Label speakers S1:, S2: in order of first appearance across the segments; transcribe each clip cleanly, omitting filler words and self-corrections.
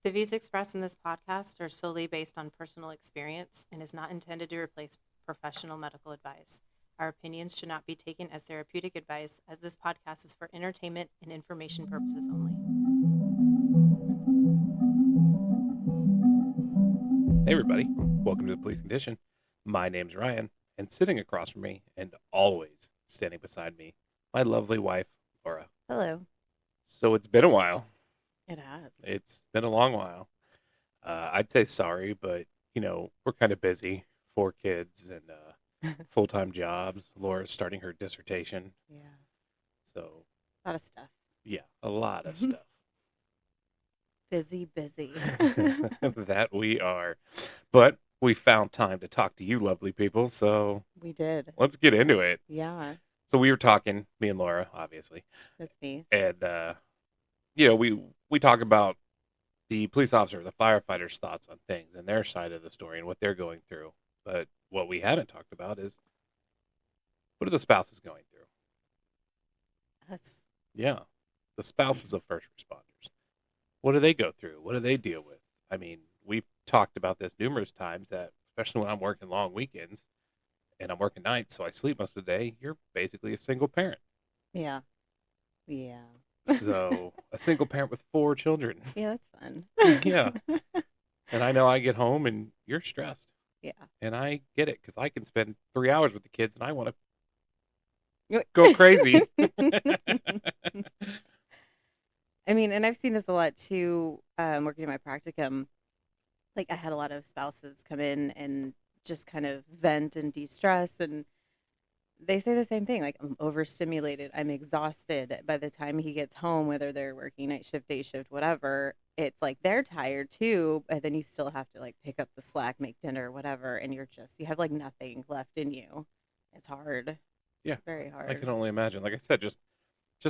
S1: The views expressed in this podcast are solely based on personal experience and is not intended to replace professional medical advice. Our opinions should not be taken as therapeutic advice, as this podcast is for entertainment and information purposes only.
S2: Hey, everybody. Welcome to the Police Condition. My name's Ryan, and sitting across from me, and always standing beside me, my lovely wife, Laura.
S1: Hello.
S2: So it's been a while.
S1: It has.
S2: It's been a long while. I'd say sorry, but, we're kind of busy. 4 kids and full-time jobs. Laura's starting her dissertation.
S1: Yeah.
S2: So,
S1: A lot of stuff.
S2: yeah, a lot of stuff.
S1: Busy.
S2: That we are. But we found time to talk to you lovely people, so
S1: We did.
S2: let's get into it.
S1: Yeah,
S2: So we were talking, me and Laura, obviously,
S1: that's me.
S2: and we talk about the police officer, the firefighter's thoughts on things and their side of the story and what they're going through. But what we haven't talked about is what are the spouses going through?
S1: Us.
S2: Yeah, the spouses of first responders. What do they go through? What do they deal with? I mean, we've talked about this numerous times that, especially when I'm working long weekends and I'm working nights, so I sleep most of the day, you're basically a single parent.
S1: Yeah. Yeah.
S2: So a single parent with 4 children.
S1: Yeah, that's fun.
S2: Yeah. And I know I get home and you're stressed.
S1: Yeah.
S2: And I get it because I can spend 3 hours with the kids and I want to go crazy.
S1: I mean, and I've seen this a lot too, working in my practicum. Like, I had a lot of spouses come in and just kind of vent and de-stress, and they say the same thing. Like, I'm overstimulated. I'm exhausted. By the time he gets home, whether they're working night shift, day shift, whatever, it's like they're tired too, but then you still have to like pick up the slack, make dinner, whatever, and you have like nothing left in you. It's hard.
S2: Yeah.
S1: It's very
S2: I
S1: hard.
S2: can only imagine. Like I said, just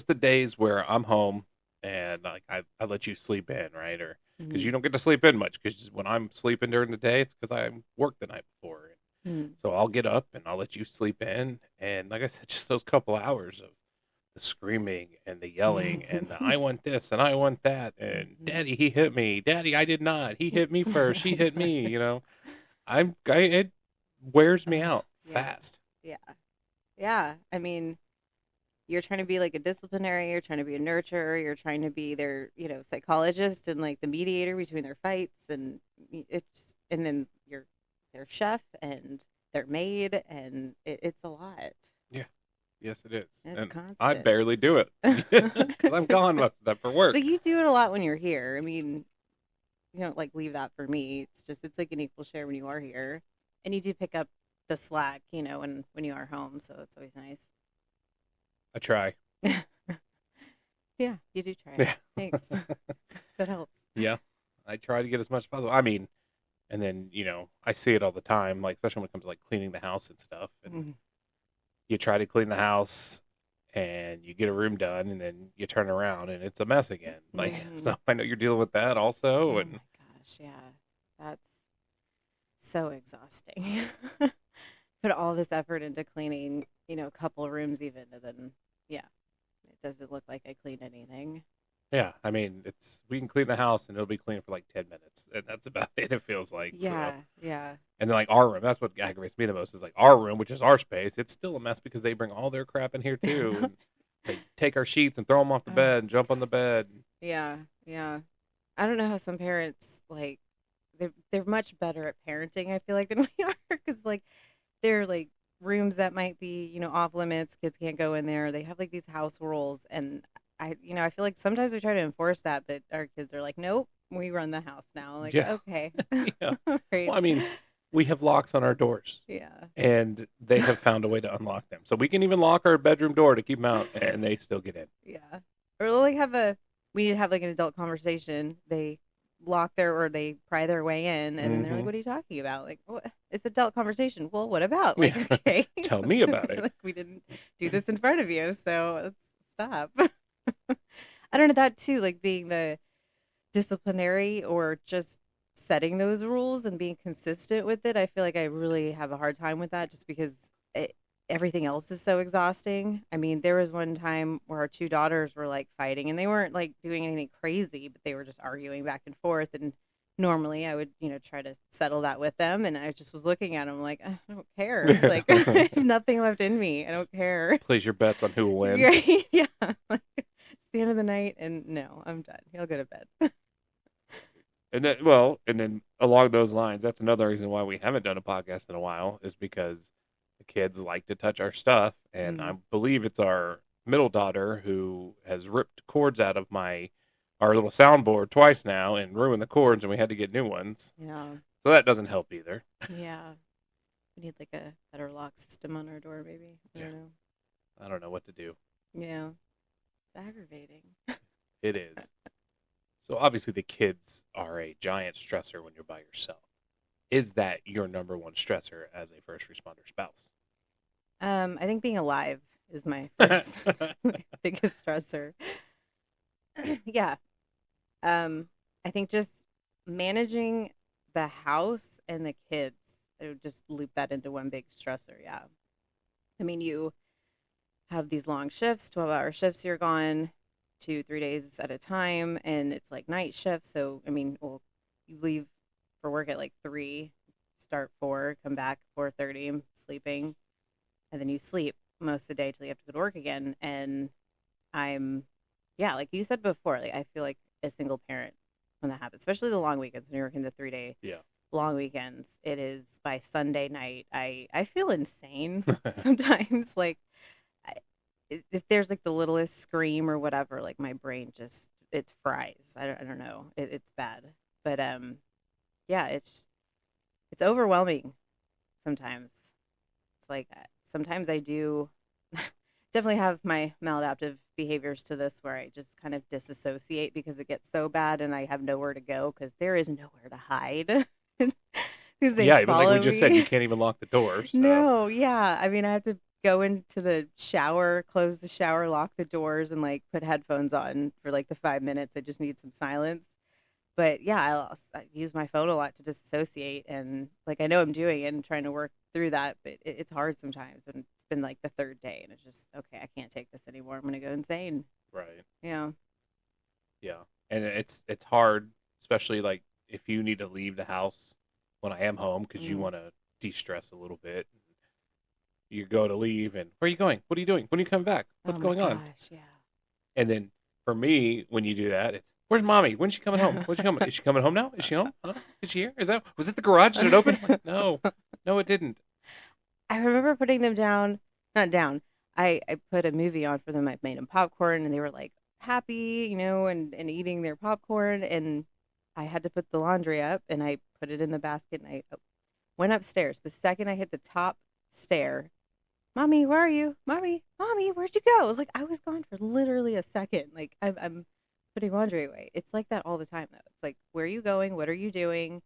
S2: the days where I'm home and like I let you sleep in, right? Or because you don't get to sleep in much because when I'm sleeping during the day, it's because I worked the night before.
S1: Mhm.
S2: So I'll get up and I'll let you sleep in. And like I said, just those couple hours of the screaming and the yelling and the I want this and I want that and Daddy, he hit me. Daddy, I did not. He hit me first. She hit me. It wears me out
S1: Yeah.
S2: fast.
S1: Yeah. Yeah. I mean, you're trying to be like a disciplinary, you're trying to be a nurturer, you're trying to be their, psychologist and like the mediator between their fights, and and then you're their chef and their maid, and it's a lot.
S2: Yeah. Yes, it is.
S1: It's
S2: And
S1: constant.
S2: I barely do it because I'm gone most of the time for work.
S1: But you do it a lot when you're here. I mean, you don't like leave that for me. It's like an equal share when you are here, and you do pick up the slack, when you are home. So it's always nice.
S2: I try.
S1: Yeah, you do try.
S2: Yeah.
S1: Thanks. That helps.
S2: Yeah. I try to get as much as possible. I mean, and then, I see it all the time, like, especially when it comes to, like, cleaning the house and stuff. And
S1: Mhm.
S2: you try to clean the house and you get a room done and then you turn around and it's a mess again. Like,
S1: Mhm.
S2: so I know you're dealing with that also.
S1: Oh
S2: And
S1: my gosh, yeah. That's so exhausting. Put all this effort into cleaning, a couple rooms even, and then yeah, it doesn't look like I cleaned anything.
S2: yeah, I mean, we can clean the house and it'll be clean for like 10 minutes. And that's about it, it feels like. So.
S1: Yeah, yeah.
S2: And then, like, our room, that's what aggravates me the most is like our room, which is our space. It's still a mess because they bring all their crap in here too. And they take our sheets and throw them off the bed and jump on the bed.
S1: Yeah, yeah. I don't know how some parents like they're much better at parenting, I feel like, than we are, because like they're like rooms that might be, off limits, kids can't go in there. They have like these house rules, and I feel like sometimes we try to enforce that, but our kids are like, nope, we run the house now. Like,
S2: Yeah.
S1: okay.
S2: Yeah.
S1: Right.
S2: Well, I mean, we have locks on our doors.
S1: Yeah.
S2: And they have found a way to unlock them. So we can even lock our bedroom door to keep them out, and they still get in.
S1: Yeah. Or they'll like we need to have like an adult conversation. They they pry their way in, and then they're like,
S2: Mhm.
S1: what are you talking about? Like, what? It's adult conversation. Well, what about? Like,
S2: Yeah.
S1: okay.
S2: Tell me about it.
S1: Like, we didn't do this in front of you, so let's stop. I don't know, that too, like being the disciplinary or just setting those rules and being consistent with it. I feel like I really have a hard time with that, just because it everything else is so exhausting. I mean, there was one time where our two daughters were like fighting and they weren't like doing anything crazy, but they were just arguing back and forth. And normally I would, try to settle that with them. And I just was looking at them like, I don't care. Like, I have nothing left in me. I don't care.
S2: Place your bets on who will win.
S1: Right? Yeah. Like, it's the end of the night. And no, I'm done. He'll go to bed.
S2: And then along those lines, that's another reason why we haven't done a podcast in a while, is because the kids like to touch our stuff. And I believe it's our middle daughter who has ripped cords out of our little soundboard twice now and ruined the cords, and we had to get new ones.
S1: Yeah.
S2: So that doesn't help either.
S1: Yeah. We need like a better lock system on our door, maybe. I don't know.
S2: I don't know what to do.
S1: Yeah. It's aggravating.
S2: It is. So obviously the kids are a giant stressor when you're by yourself. Is that your number one stressor as a first responder spouse?
S1: I think being alive is my first biggest stressor. Yeah. I think just managing the house and the kids, I would just loop that into one big stressor. Yeah. I mean, you have these long shifts, 12-hour shifts, you're gone 2-3 days at a time, and it's like night shifts. So, I mean, well, you leave for work at like 3, start 4, come back 4:30, sleeping, and then you sleep most of the day till you have to go to work again. And yeah, like you said before, like I feel like a single parent when that happens, especially the long weekends when you're working the 3-day long weekends. It is by Sunday night, I feel insane sometimes. Like if there's like the littlest scream or whatever, like my brain just it fries. I don't know. It's bad, but yeah, it's overwhelming sometimes. It's like sometimes I do definitely have my maladaptive behaviors to this where I just kind of disassociate because it gets so bad and I have nowhere to go because there is nowhere to hide. Because they
S2: but
S1: follow
S2: like we just said,
S1: me.
S2: you can't even lock the doors. So.
S1: No, yeah. I mean, I have to go into the shower, close the shower, lock the doors, and like put headphones on for like the 5 minutes. I just need some silence. But yeah, I use my phone a lot to disassociate, and like I know I'm doing it and trying to work through that, but it's hard sometimes. And it's been like the third day, and it's just okay. I can't take this anymore. I'm gonna go insane.
S2: Right.
S1: Yeah.
S2: Yeah, and it's hard, especially like if you need to leave the house when I am home because you want to de-stress a little bit. You go to leave, and where are you going? What are you doing? When are you coming back? What's going on?
S1: Yeah.
S2: And then for me, when you do that, it's where's mommy? When's she coming home? When's she coming? Is she coming home now? Is she home? Huh? Is she here? Was it the garage? Did it open? Like, no, it didn't.
S1: I remember putting them down, not down. I put a movie on for them. I made them popcorn, and they were like happy, and eating their popcorn. And I had to put the laundry up, and I put it in the basket, and I went upstairs. The second I hit the top stair, Mommy, where are you? Mommy, where'd you go? I was like, I was gone for literally a second. Like I'm putting laundry away. It's like that all the time, though. It's like, where are you going? What are you doing?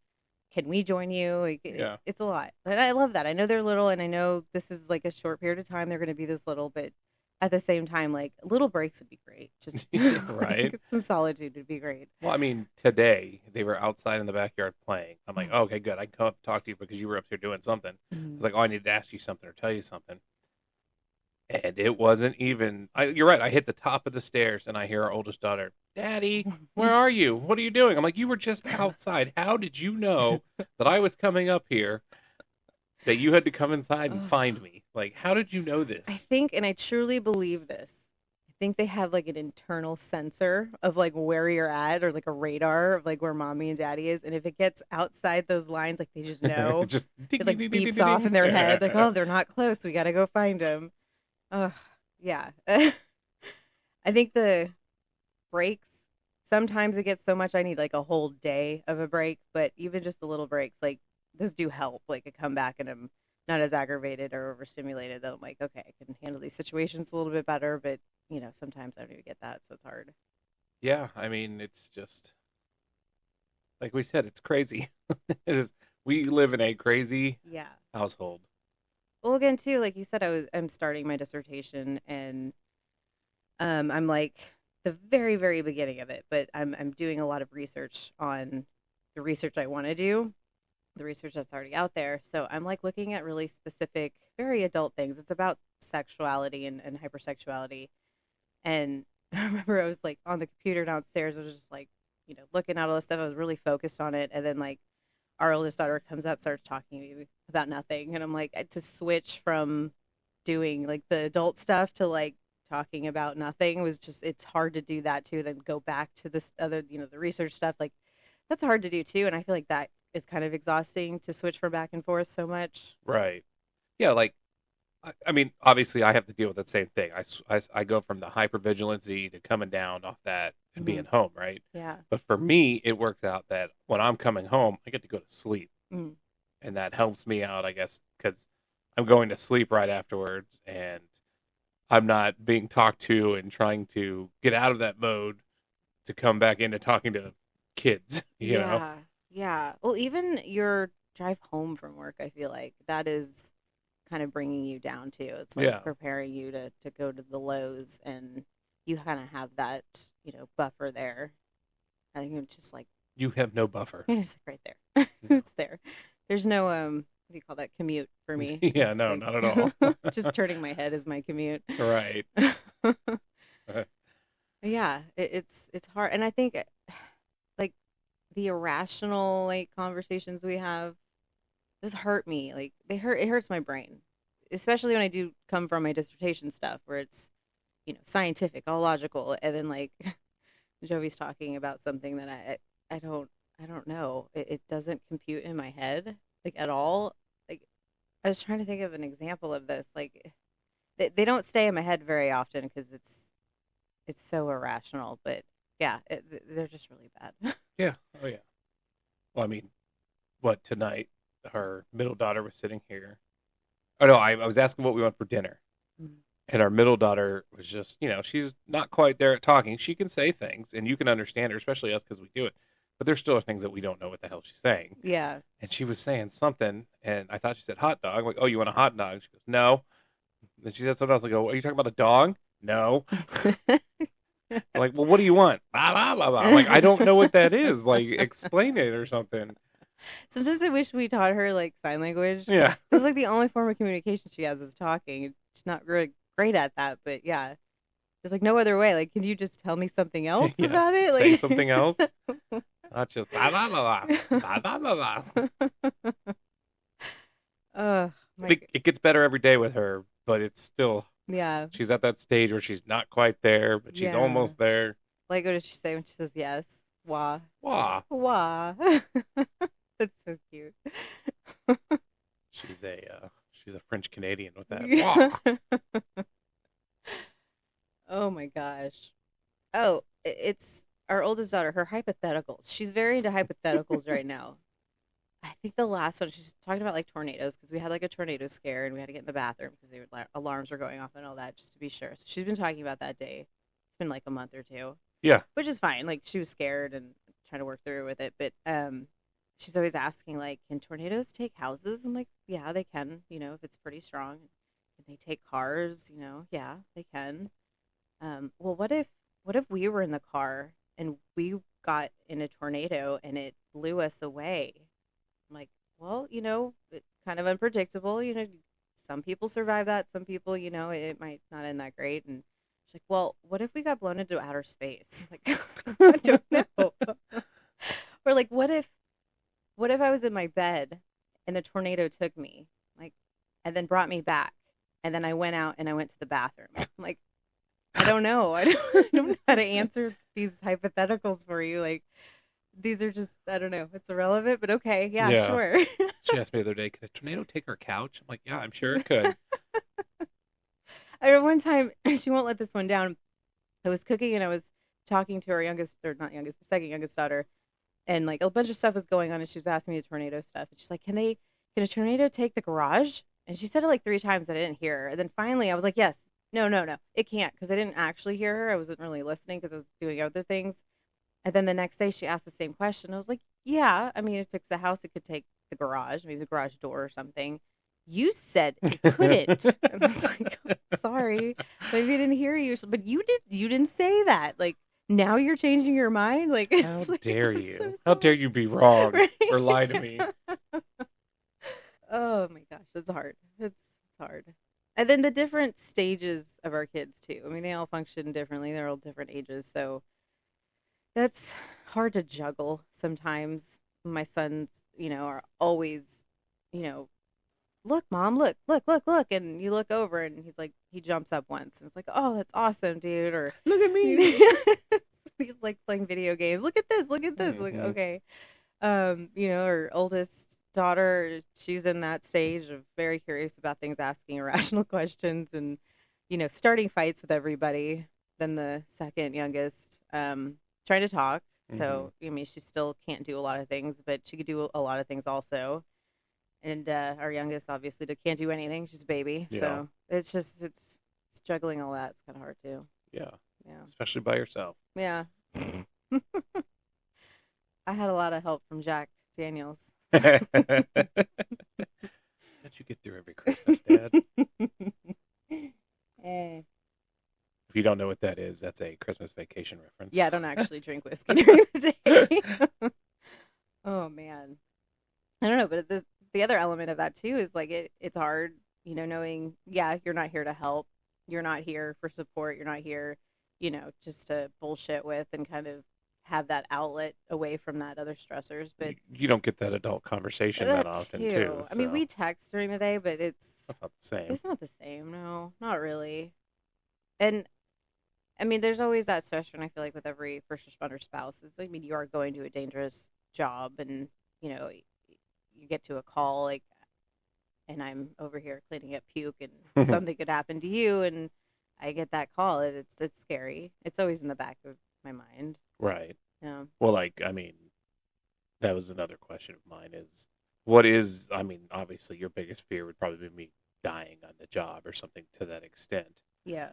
S1: Can we join you? Like, it's a lot. But I love that. I know they're little, and I know this is like a short period of time. They're going to be this little, but at the same time, like little breaks would be great. Just
S2: right.
S1: Like, some solitude would be great.
S2: Well, I mean, today they were outside in the backyard playing. I'm like, okay, good. I can come up and talk to you because you were up here doing something. I was like, I needed to ask you something or tell you something. And it wasn't even. You're right. I hit the top of the stairs, and I hear our oldest daughter, "Daddy, where are you? What are you doing?" I'm like, "You were just outside. How did you know that I was coming up here? That you had to come inside and find me? Like, how did you know this?"
S1: I think, and I truly believe this. I think they have like an internal sensor of like where you're at, or like a radar of like where mommy and daddy is. And if it gets outside those lines, like they just know.
S2: just
S1: it like beeps off in their head, like, oh, they're not close. We got to go find them. Oh, yeah. I think the breaks, sometimes it gets so much I need like a whole day of a break, but even just the little breaks, like those do help. Like I come back and I'm not as aggravated or overstimulated, though. I'm like, okay, I can handle these situations a little bit better, but sometimes I don't even get that, so it's hard.
S2: Yeah, I mean, it's just like we said, it's crazy. It is. We live in a crazy household.
S1: Well, again, too, like you said, I'm starting my dissertation, and I'm like the very, very beginning of it, but I'm doing a lot of research on the research I want to do, the research that's already out there. So I'm like looking at really specific, very adult things. It's about sexuality and hypersexuality. And I remember I was like on the computer downstairs. I was just like, looking at all this stuff. I was really focused on it. And then like our oldest daughter comes up, starts talking to me about nothing. And I'm like, to switch from doing like the adult stuff to like talking about nothing was just, it's hard to do that too. Then go back to this other, the research stuff. Like that's hard to do too. And I feel like that is kind of exhausting to switch from back and forth so much.
S2: Right. Yeah, like I mean, obviously, I have to deal with that same thing. I go from the hypervigilancy to coming down off that and
S1: Hmm.
S2: being home, right?
S1: Yeah.
S2: But for me, it works out that when I'm coming home, I get to go to sleep,
S1: Mm.
S2: and that helps me out, I guess, because I'm going to sleep right afterwards, and I'm not being talked to and trying to get out of that mode to come back into talking to kids, you know?
S1: Yeah. Yeah. Well, even your drive home from work, I feel like that is kind of bringing you down too. It's like
S2: Yeah,
S1: preparing you to go to the lows, and you kind of have that, buffer there. I think it's just like,
S2: you have no buffer.
S1: it's like right there.
S2: No.
S1: It's there. There's no, what do you call that, commute for me.
S2: Yeah,
S1: It's
S2: no,
S1: like
S2: not at all.
S1: just turning my head is my commute.
S2: Right.
S1: Yeah, it's hard, and I think like the irrational like conversations we have, those hurt me. Like they hurt. It hurts my brain, especially when I do come from my dissertation stuff, where it's scientific, all logical, and then like Jovi's talking about something that I don't know. It doesn't compute in my head like at all. Like I was trying to think of an example of this. Like they don't stay in my head very often because it's so irrational. But yeah, they're just really bad.
S2: Yeah. Oh, yeah. Well, I mean, what tonight? Our middle daughter was sitting here. Oh no, I was asking what we want for dinner,
S1: Mm.
S2: and our middle daughter was just, she's not quite there at talking. She can say things, and you can understand her, especially us because we do it. But there still are things that we don't know what the hell she's saying.
S1: Yeah.
S2: And she was saying something, and I thought she said hot dog. I'm like, oh, you want a hot dog? She goes, no. Then she said something else. I go, are you talking about a dog? No. I'm like, well, what do you want? Blah, blah, blah, blah. I'm like, I don't know what that is. Like, explain it or something.
S1: Sometimes I wish we taught her like sign language.
S2: Yeah.
S1: It's like the only form of communication she has is talking. She's not really great at that, but yeah, there's like no other way. Like, can you just tell me something else
S2: Yes.
S1: about it?
S2: Say
S1: Like
S2: something else. Not just blah, blah, blah, blah, blah, blah, blah, blah.
S1: Oh my
S2: It gets better every day with her, but it's still,
S1: yeah,
S2: she's at that stage where she's not quite there, but she's
S1: yeah.
S2: almost there.
S1: Like, what does she say when she says yes? Wah,
S2: Wah.
S1: wah. That's so cute.
S2: She's a French Canadian with that. Wah.
S1: Oh my gosh. Oh, it's our oldest daughter, her hypotheticals. She's very into hypotheticals right now. I think the last one, she's talking about like tornadoes because we had like a tornado scare and we had to get in the bathroom because alarms were going off and all that just to be sure. So she's been talking about that day. It's been like a month or two,
S2: Yeah.
S1: which is fine. Like she was scared and trying to work through with it. But she's always asking like, can tornadoes take houses? I'm like, yeah, they can. If it's pretty strong. Can they take cars? Yeah, they can. Well, what if we were in the car and we got in a tornado and it blew us away? I'm like, well, it's kind of unpredictable. Some people survive that. Some people, it might not end that great. And she's like, well, what if we got blown into outer space? I'm like, I don't know. Or like, what if I was in my bed and the tornado took me, like, and then brought me back, and then I went out and I went to the bathroom. I'm like, I don't know. I don't know how to answer these hypotheticals for you. Like, these are just, I don't know. It's irrelevant, but okay. Yeah,
S2: Yeah.
S1: sure.
S2: She asked me the other day, could a tornado take our couch? I'm like, yeah, I'm sure it could.
S1: I remember one time, she won't let this one down. I was cooking and I was talking to her youngest, or not youngest, but second youngest daughter. And like a bunch of stuff was going on and she was asking me the tornado stuff. And she's like, can a tornado take the garage? And she said it like 3 times. I didn't hear her. And then finally I was like, yes, no, no, no, it can't. Because I didn't actually hear her. I wasn't really listening because I was doing other things. And then the next day she asked the same question. I was like, yeah, I mean, if it's the house, it could take the garage, maybe the garage door or something. You said it couldn't. I was like, sorry, maybe I didn't hear you. But you didn't say that. Like, now you're changing your mind? Like,
S2: How
S1: it's like,
S2: dare
S1: I'm
S2: you?
S1: so
S2: How dare
S1: sorry.
S2: you be wrong
S1: Right?
S2: or lie to me?
S1: Oh my gosh, it's hard. It's hard. And then the different stages of our kids too. I mean, they all function differently. They're all different ages, so that's hard to juggle sometimes. My sons, are always, you know, look, mom, look, look, look, look, and you look over and he's like, he jumps up once and it's like, oh, that's awesome, dude, or
S2: Look at me.
S1: he's like playing video games. Look at this, look at this. Like,
S2: Mhm.
S1: okay. Our oldest daughter, she's in that stage of very curious about things, asking irrational questions and, starting fights with everybody. Then the second youngest, trying to talk.
S2: Mhm.
S1: So, I mean, she still can't do a lot of things, but she could do a lot of things also. And our youngest obviously can't do anything. She's a baby.
S2: Yeah.
S1: So it's juggling all that. It's kind of hard too.
S2: Yeah.
S1: Yeah.
S2: Especially by yourself.
S1: Yeah. I had a lot of help from Jack Daniels.
S2: How'd you get through every Christmas, Dad?
S1: Eh.
S2: If you don't know what that is, that's a Christmas Vacation reference.
S1: Yeah, I don't actually drink whiskey during the day. Oh man, I don't know, but the other element of that too is like it's hard, knowing you're not here to help, you're not here for support, you're not here, just to bullshit with and kind of have that outlet away from that other stressors. But
S2: You don't get that adult conversation that
S1: that
S2: often, too.
S1: I mean,
S2: So
S1: we text during the day, but
S2: that's not the same.
S1: it's not the same. No, not really. And I mean, there's always that stressor, and I feel like with every first responder spouse, I mean, you are going to a dangerous job, and you get to a call like, and I'm over here cleaning up puke, and something could happen to you, and I get that call. It's scary. It's always in the back of my mind.
S2: Right.
S1: Yeah.
S2: Well, I mean, that was another question of mine is, what is, I mean, obviously your biggest fear would probably be me dying on the job or something to that extent.
S1: Yeah.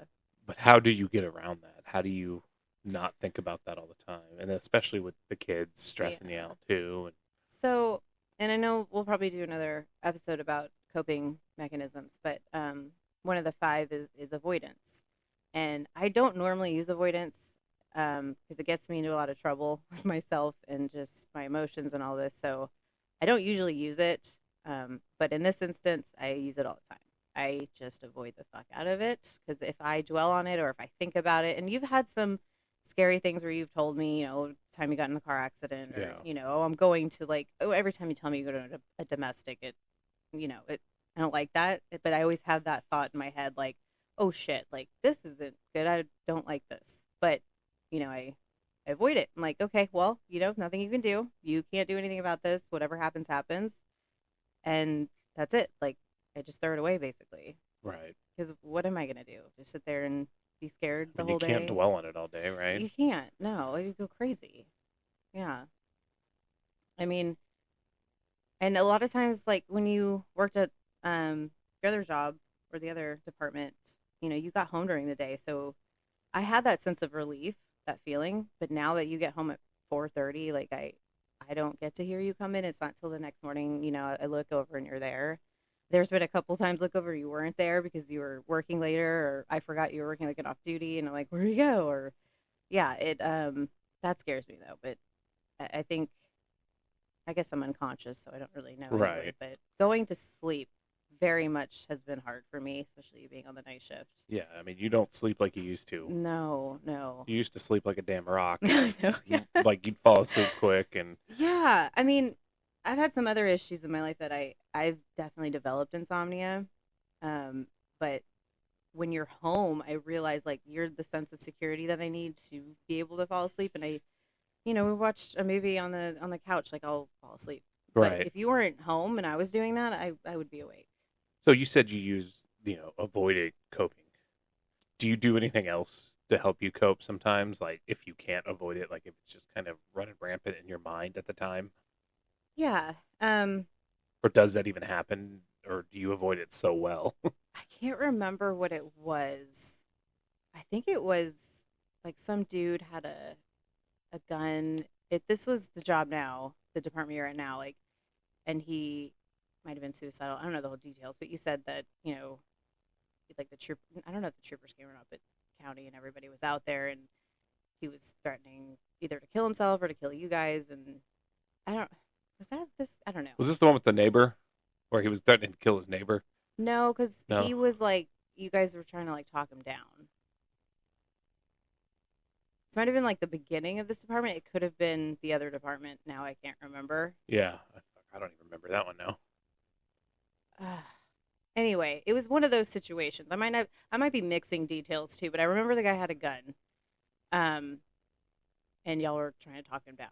S2: But how do you get around that? How do you not think about that all the time? And especially with the kids stressing you
S1: Yeah.
S2: out too. And
S1: So, and I know we'll probably do another episode about coping mechanisms, but one of the five is avoidance. And I don't normally use avoidance because it gets me into a lot of trouble with myself and just my emotions and all this. So I don't usually use it. But in this instance, I use it all the time. I just avoid the fuck out of it because if I dwell on it or if I think about it, and you've had some scary things where you've told me, the time you got in a car accident or,
S2: yeah,
S1: oh, I'm going to like, oh, every time you tell me you go to a domestic, I don't like that. But I always have that thought in my head, like, oh shit, like this isn't good. I don't like this. But, I avoid it. I'm like, okay, well, nothing you can do. You can't do anything about this. Whatever happens, happens. And that's it. Like, I just throw it away basically.
S2: right.
S1: Because what am I going to do? Just sit there and be scared
S2: I
S1: the
S2: mean, you
S1: whole
S2: can't
S1: day?
S2: dwell on it all day, right?
S1: You can't. No, you go crazy. Yeah. I mean, and a lot of times, like when you worked at your other job or the other department, you got home during the day. So I had that sense of relief, that feeling. But now that you get home at 4:30, like I don't get to hear you come in. It's not till the next morning. I look over and you're there. There's been a couple times look over you weren't there because you were working later, or I forgot you were working like an off duty, and I'm like, where do you go? Or yeah, it that scares me though. But I think I guess I'm unconscious, so I don't really know anyway.
S2: Right.
S1: But going to sleep very much has been hard for me, especially being on the night shift.
S2: Yeah, I mean, you don't sleep like you used to.
S1: No, no.
S2: You used to sleep like a damn rock.
S1: I know.
S2: Like you'd fall asleep quick, and
S1: Yeah, I mean, I've had some other issues in my life that I've definitely developed insomnia. But when you're home, I realize like you're the sense of security that I need to be able to fall asleep. And we watched a movie on the couch, like I'll fall asleep. But
S2: right.
S1: if you weren't home and I was doing that, I would be awake.
S2: So you said you use, avoided coping. Do you do anything else to help you cope sometimes? Like if you can't avoid it, like if it's just kind of running rampant in your mind at the time?
S1: Yeah.
S2: Or does that even happen? Or do you avoid it so well?
S1: I can't remember what it was. I think it was like some dude had a gun. This was the job now, the department you're at now, like, and he might have been suicidal. I don't know the whole details, but you said that, like the troop, I don't know if the troopers came or not, but county and everybody was out there and he was threatening either to kill himself or to kill you guys. And I don't, was that this? I don't know.
S2: Was this the one with the neighbor? where he was threatening to kill his neighbor?
S1: No, because
S2: No.
S1: he was like, you guys were trying to like talk him down. This might have been like the beginning of this department. It could have been the other department. Now I can't remember.
S2: Yeah, I don't even remember that one now.
S1: Anyway, it was one of those situations. I might be mixing details too, but I remember the guy had a gun. Um, and y'all were trying to talk him down.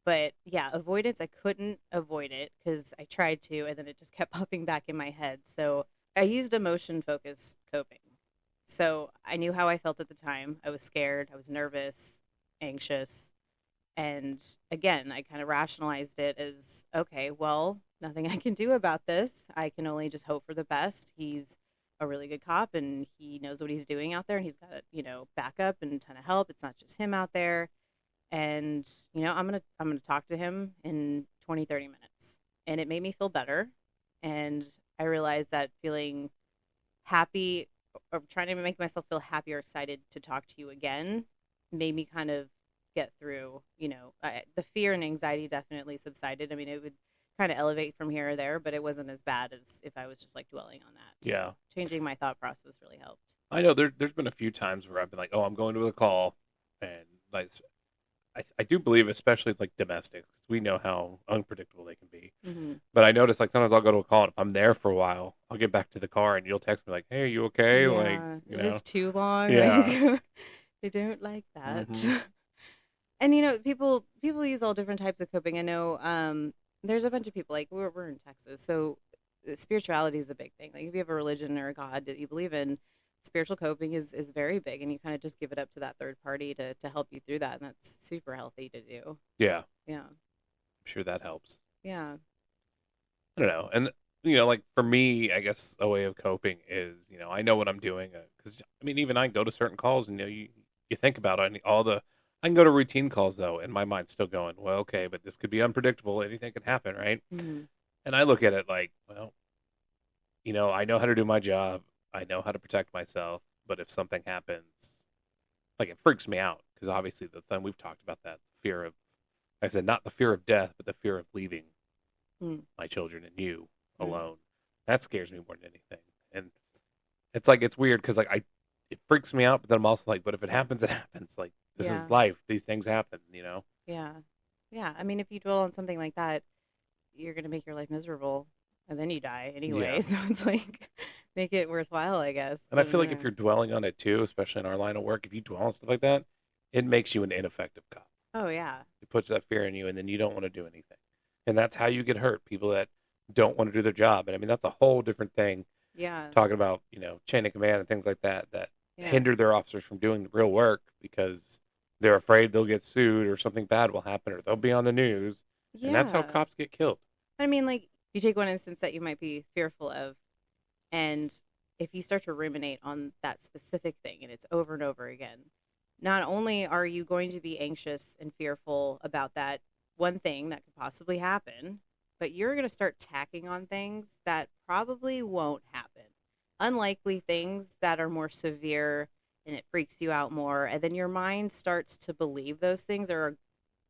S1: But yeah, avoidance, I couldn't avoid it because I tried to, and then it just kept popping back in my head. So I used emotion focused coping. So I knew how I felt at the time. I was scared, I was nervous, anxious. And again, I kind of rationalized it as okay, well, nothing I can do about this. I can only just hope for the best. He's a really good cop and he knows what he's doing out there and he's got, backup and a ton of help. It's not just him out there. And, I'm going to talk to him in 20, 30 minutes. And it made me feel better. And I realized that feeling happy or trying to make myself feel happy or excited to talk to you again made me kind of get through, the fear and anxiety definitely subsided. I mean, it would kind of elevate from here or there, but it wasn't as bad as if I was just like dwelling on that. So
S2: Yeah,
S1: changing my thought process really helped.
S2: I know there's been a few times where I've been like, oh, I'm going to a call, and like I do believe, especially like domestics, because we know how unpredictable they can be.
S1: Mm-hmm.
S2: But I notice like sometimes I'll go to a call, and if I'm there for a while, I'll get back to the car, and you'll text me like, hey, are you okay? Like,
S1: Yeah,
S2: you
S1: it
S2: know,
S1: was too long.
S2: yeah.
S1: Like, they don't like that.
S2: Hmm.
S1: And people use all different types of coping. I know there's a bunch of people like we're in Texas, so spirituality is a big thing. Like if you have a religion or a god that you believe in, spiritual coping is very big, and you kind of just give it up to that third party to help you through that, and that's super healthy to do.
S2: Yeah, I'm
S1: Yeah,
S2: sure that helps.
S1: yeah,
S2: I don't know, and like for me, I guess a way of coping is, I know what I'm doing because I mean, even I go to certain calls, and you think about it, and all the I can go to routine calls though, and my mind's still going, well, okay, but this could be unpredictable. Anything could happen, right?
S1: mm-hmm.
S2: And I look at it like, well, I know how to do my job. I know how to protect myself. But if something happens, like it freaks me out because obviously the thing we've talked about that fear of, like I said, not the fear of death, but the fear of leaving
S1: Mm-hmm.
S2: my children and you alone. That scares me more than anything. And it's like it's weird because it freaks me out, but then I'm also like, but if it happens, it happens. Like this
S1: Yeah,
S2: is life. These things happen.
S1: yeah, yeah. I mean, if you dwell on something like that, you're gonna make your life miserable, and then you die anyway.
S2: Yeah.
S1: So it's like make it worthwhile, I guess.
S2: And I feel like if you're dwelling on it too, especially in our line of work, if you dwell on stuff like that, it makes you an ineffective cop.
S1: Oh yeah,
S2: It puts that fear in you, and then you don't want to do anything. And that's how you get hurt. People that don't want to do their job. And I mean, that's a whole different thing.
S1: yeah,
S2: Talking about, chain of command and things like that
S1: yeah,
S2: hinder their officers from doing the real work because they're afraid they'll get sued or something bad will happen or they'll be on the news. And that's how
S1: yeah.
S2: cops get killed.
S1: I mean, like you take one instance that you might be fearful of, and if you start to ruminate on that specific thing and it's over and over again, not only are you going to be anxious and fearful about that one thing that could possibly happen, but you're going to start tacking on things that probably won't happen. Unlikely things that are more severe and it freaks you out more. And then your mind starts to believe those things are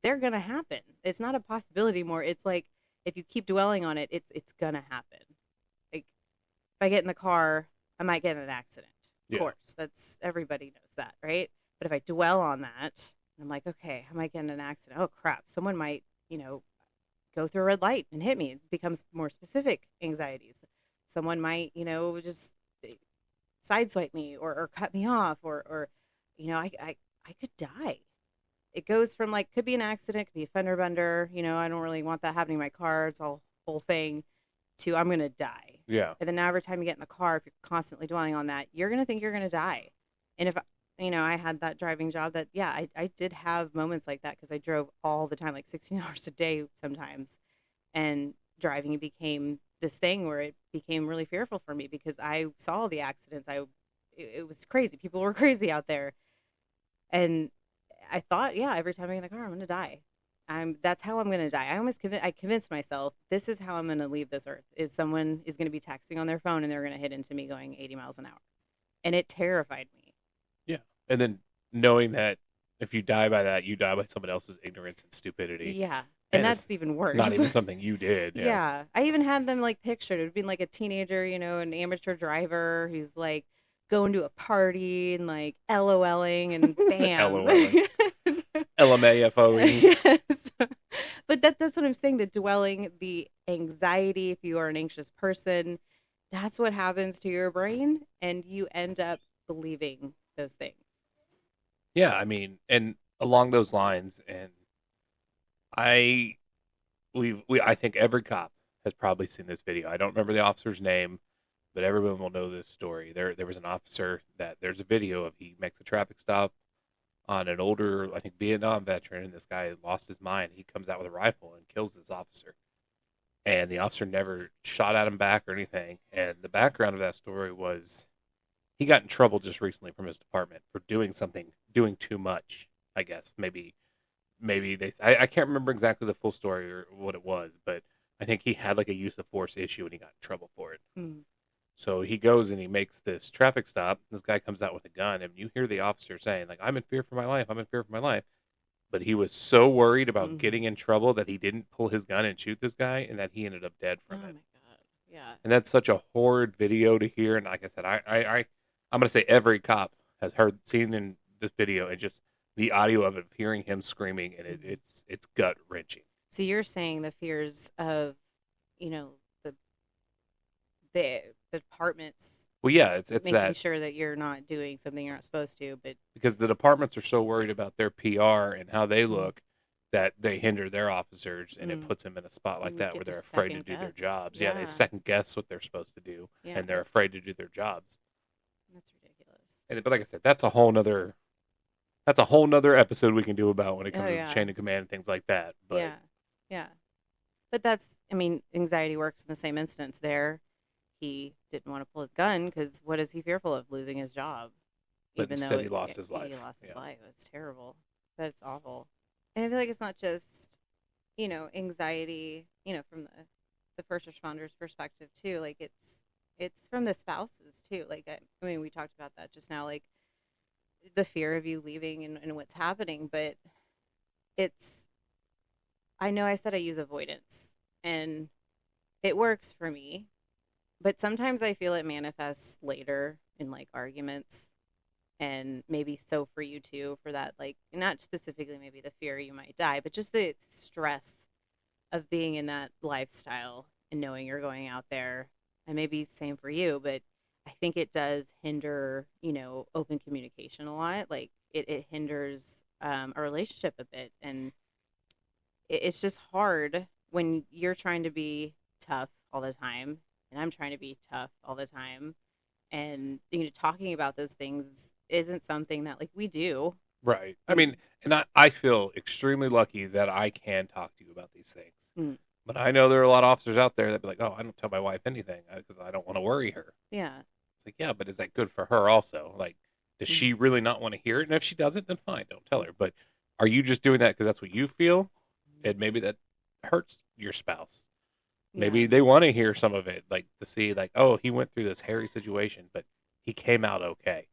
S1: they're going to happen. It's not a possibility more. It's like if you keep dwelling on it, it's going to happen. Like if I get in the car, I might get in an accident. Of
S2: Yeah.
S1: course, that's everybody knows that, right? But if I dwell on that, I'm like, okay, I might get in an accident. Oh crap, someone might, go through a red light and hit me. It becomes more specific anxieties. Someone might, just sideswipe me or cut me off or I could die. It goes from like could be an accident, could be a fender bender. I don't really want that happening in my car. It's all whole thing to I'm gonna die.
S2: Yeah.
S1: And then now every time you get in the car, if you're constantly dwelling on that, you're gonna think you're gonna die. And if I had that driving job that yeah, I did have moments like that because I drove all the time, like 16 hours a day sometimes, and driving became this thing where it became really fearful for me because I saw the accidents. It was crazy. People were crazy out there, and I thought, yeah, every time I get in the car, I'm gonna die. That's how I'm gonna die. I convinced myself this is how I'm gonna leave this earth. Is someone is gonna be texting on their phone and they're gonna hit into me going 80 miles an hour, and it terrified me.
S2: Yeah. And then knowing that if you die by that, you die by someone else's ignorance and stupidity.
S1: Yeah, And
S2: And it's
S1: that's even worse.
S2: not even something you did. Yeah.
S1: Yeah. I even had them like pictured. It would be like a teenager, an amateur driver who's like going to a party and like LOLing and bam.
S2: LOLing. LMAFOE.
S1: Yes. But that's what I'm saying. The dwelling, the anxiety, if you are an anxious person, that's what happens to your brain. And you end up believing those things.
S2: Yeah, I mean, and along those lines, and I I think every cop has probably seen this video. I don't remember the officer's name, but everyone will know this story. There was an officer that there's a video of, he makes a traffic stop on an older, I think, Vietnam veteran, and this guy lost his mind. He comes out with a rifle and kills this officer. And the officer never shot at him back or anything. And the background of that story was he got in trouble just recently from his department for doing too much, I guess. Maybe I can't remember exactly the full story or what it was, but I think he had like a use of force issue and he got in trouble for it.
S1: Mm.
S2: So he goes and he makes this traffic stop. This guy comes out with a gun, and you hear the officer saying, like, I'm in fear for my life. I'm in fear for my life. But he was so worried about getting in trouble that he didn't pull his gun and shoot this guy, and that he ended up dead from it.
S1: Oh my God. Yeah.
S2: And that's such a horrid video to hear. And like I said, I'm going to say every cop has seen in this video, and just the audio of it, hearing him screaming, and it's gut wrenching.
S1: So you're saying the fears of, the departments.
S2: Well, yeah, it's
S1: making
S2: that,
S1: sure that you're not doing something you're not supposed to, but
S2: because the departments are so worried about their PR and how they look that they hinder their officers, and it puts them in a spot like that where they're afraid to do their jobs. Yeah, they second guess what they're supposed to do, and they're afraid to do their jobs.
S1: That's ridiculous.
S2: But like I said, that's a whole nother episode we can do about when it comes to the chain of command and things like that. But
S1: yeah. But anxiety works in the same instance there. He didn't want to pull his gun because what is he fearful of? Losing his job.
S2: But instead he lost his life.
S1: He lost his life. It's terrible. That's awful. And I feel like it's not just, anxiety, from the first responders' perspective too. Like it's from the spouses too. Like, I mean, we talked about that just now, like the fear of you leaving and what's happening, but I know I said I use avoidance and it works for me. But sometimes I feel it manifests later in like arguments, and maybe so for you too, for that, like, not specifically maybe the fear you might die, but just the stress of being in that lifestyle and knowing you're going out there. And maybe same for you, but I think it does hinder, open communication a lot. Like it hinders a relationship a bit. And it's just hard when you're trying to be tough all the time. And I'm trying to be tough all the time. And, talking about those things isn't something that, like, we do.
S2: Right. I mean, and I feel extremely lucky that I can talk to you about these things.
S1: Mm.
S2: But I know there are a lot of officers out there that be like, oh, I don't tell my wife anything because I don't want to worry her.
S1: Yeah.
S2: It's like, yeah, but is that good for her also? Like, does she really not want to hear it? And if she doesn't, then fine, don't tell her. But are you just doing that because that's what you feel? And maybe that hurts your spouse. Maybe they want to hear some of it, like to see, like, oh, he went through this hairy situation, but he came out okay.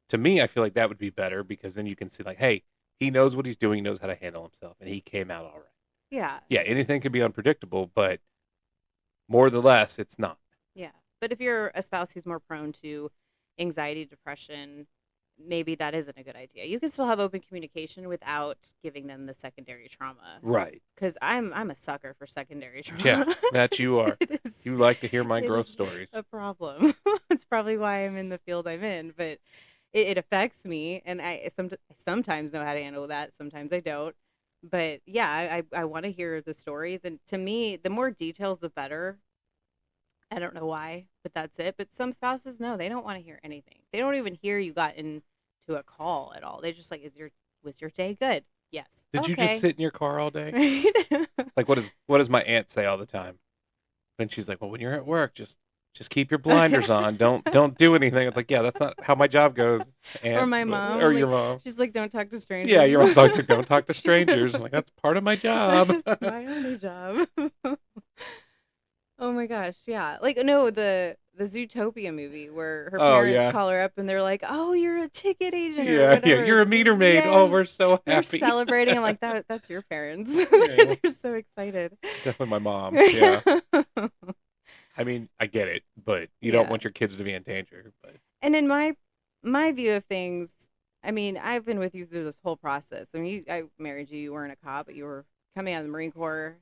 S2: To me, I feel like that would be better because then you can see, like, hey, he knows what he's doing, he knows how to handle himself, and he came out all right.
S1: Yeah.
S2: Yeah, anything can be unpredictable, but more or less, it's not.
S1: Yeah. But if you're a spouse who's more prone to anxiety, depression, maybe that isn't a good idea. You can still have open communication without giving them the secondary trauma.
S2: Right.
S1: Because I'm a sucker for secondary trauma.
S2: Yeah, that you are. You like to hear my growth stories.
S1: A problem. It's probably why I'm in the field I'm in, but it affects me, and I sometimes know how to handle that. Sometimes I don't. But yeah, I want to hear the stories, and to me, the more details, the better. I don't know why, but that's it. But some spouses, no, they don't want to hear anything. They don't even hear you got into a call at all. They're just like, was your day good? Yes.
S2: Did you just sit in your car all day?
S1: Right?
S2: Like, what does my aunt say all the time? And she's like, well, when you're at work, just keep your blinders on. Don't do anything. It's like, yeah, that's not how my job goes.
S1: Or my mom.
S2: Or your mom.
S1: She's like, don't talk to strangers.
S2: Yeah, your mom's always like, don't talk to strangers. I'm like, that's part of my job.
S1: That's my only job. Oh my gosh, yeah. Like no, the Zootopia movie where her
S2: Oh
S1: parents
S2: yeah,
S1: call her up and they're like, "Oh, you're a ticket agent or
S2: yeah, yeah.
S1: whatever."
S2: You're a meter maid. Oh,
S1: Yes.
S2: we're so
S1: They're
S2: happy.
S1: celebrating. I'm like, that's your parents.
S2: Yeah,
S1: They're so excited.
S2: definitely my mom. Yeah. I mean, I get it, but you don't
S1: Yeah.
S2: want your kids to be in danger. But
S1: And in my view of things, I mean, I've been with you through this whole process. I mean, I married you. You weren't a cop, but you were coming out of the Marine Corps.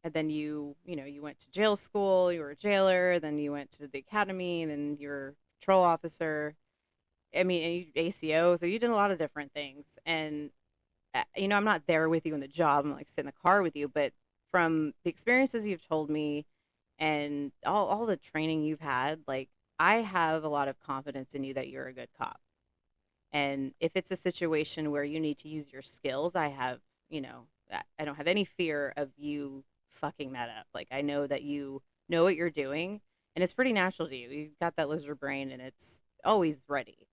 S1: And then you went to jail school. You were a jailer. Then you went to the academy. And then you were a patrol officer. I mean, and you ACO. So you did a lot of different things. And I'm not there with you in the job. I'm like sit in the car with you. But from the experiences you've told me, and all the training you've had, like I have a lot of confidence in you that you're a good cop. And if it's a situation where you need to use your skills, I don't have any fear of you fucking that up. Like I know that you know what you're doing and it's pretty natural to you. You've got that lizard brain and it's always ready.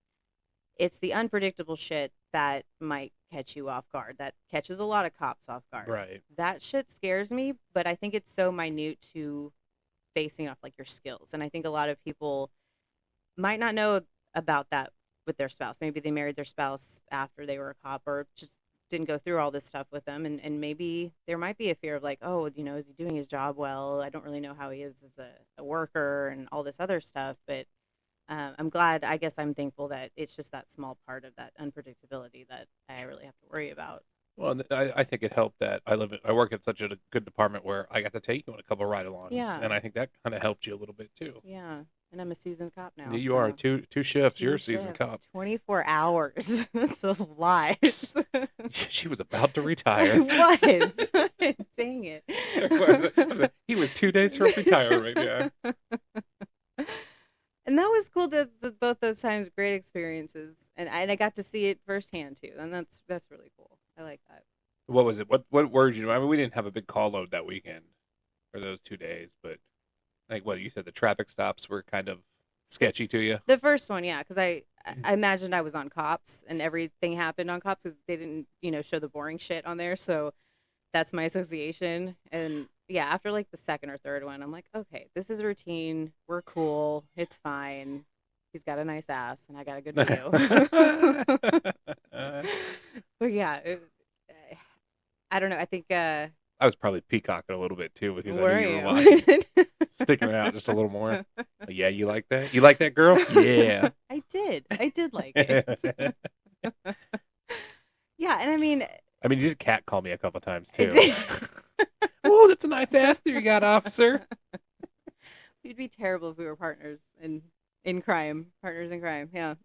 S1: It's the unpredictable shit that might catch you off guard. That catches a lot of cops off guard.
S2: right.
S1: That shit scares me, but I think it's so minute to basing off like your skills. And I think a lot of people might not know about that with their spouse. Maybe they married their spouse after they were a cop or just didn't go through all this stuff with them. And maybe there might be a fear of like, oh, is he doing his job well? I don't really know how he is as a worker and all this other stuff. But I'm glad, I guess I'm thankful that it's just that small part of that unpredictability that I really have to worry about.
S2: Well, I think it helped that I work at such a good department where I got to take you on a couple ride-alongs,
S1: Yeah.
S2: and I think that kind of helped you a little bit too.
S1: Yeah. And I'm a seasoned cop now.
S2: You are
S1: So
S2: two shifts. You're
S1: two
S2: a seasoned
S1: shifts,
S2: cop.
S1: 24 hours. That's a lot.
S2: She was about to
S1: I
S2: retire.
S1: was. Dang it.
S2: He was 2 days from retirement. Yeah.
S1: And that was cool both those times, great experiences. And I got to see it firsthand too. And that's really cool. I like that.
S2: What was it? What words you know? I mean, we didn't have a big call load that weekend for those 2 days, but like what you said, the traffic stops were kind of sketchy to you.
S1: The first one, yeah, because I imagined I was on Cops and everything happened on Cops because they didn't, show the boring shit on there. So that's my association. And yeah, after like the second or third one, I'm like, okay, this is routine. We're cool. It's fine. He's got a nice ass and I got a good view. But yeah, I don't know. I think,
S2: I was probably peacocking a little bit too because I
S1: were
S2: knew you were watching,
S1: you?
S2: sticking it out just a little more. Yeah, you like that? You like that girl? Yeah.
S1: I did. I did like it. Yeah, and I mean,
S2: I mean, you did cat call me a couple times
S1: I
S2: too.
S1: did.
S2: Oh, that's a nice ass there you got, officer.
S1: We'd be terrible if we were partners in crime. Partners in crime. Yeah.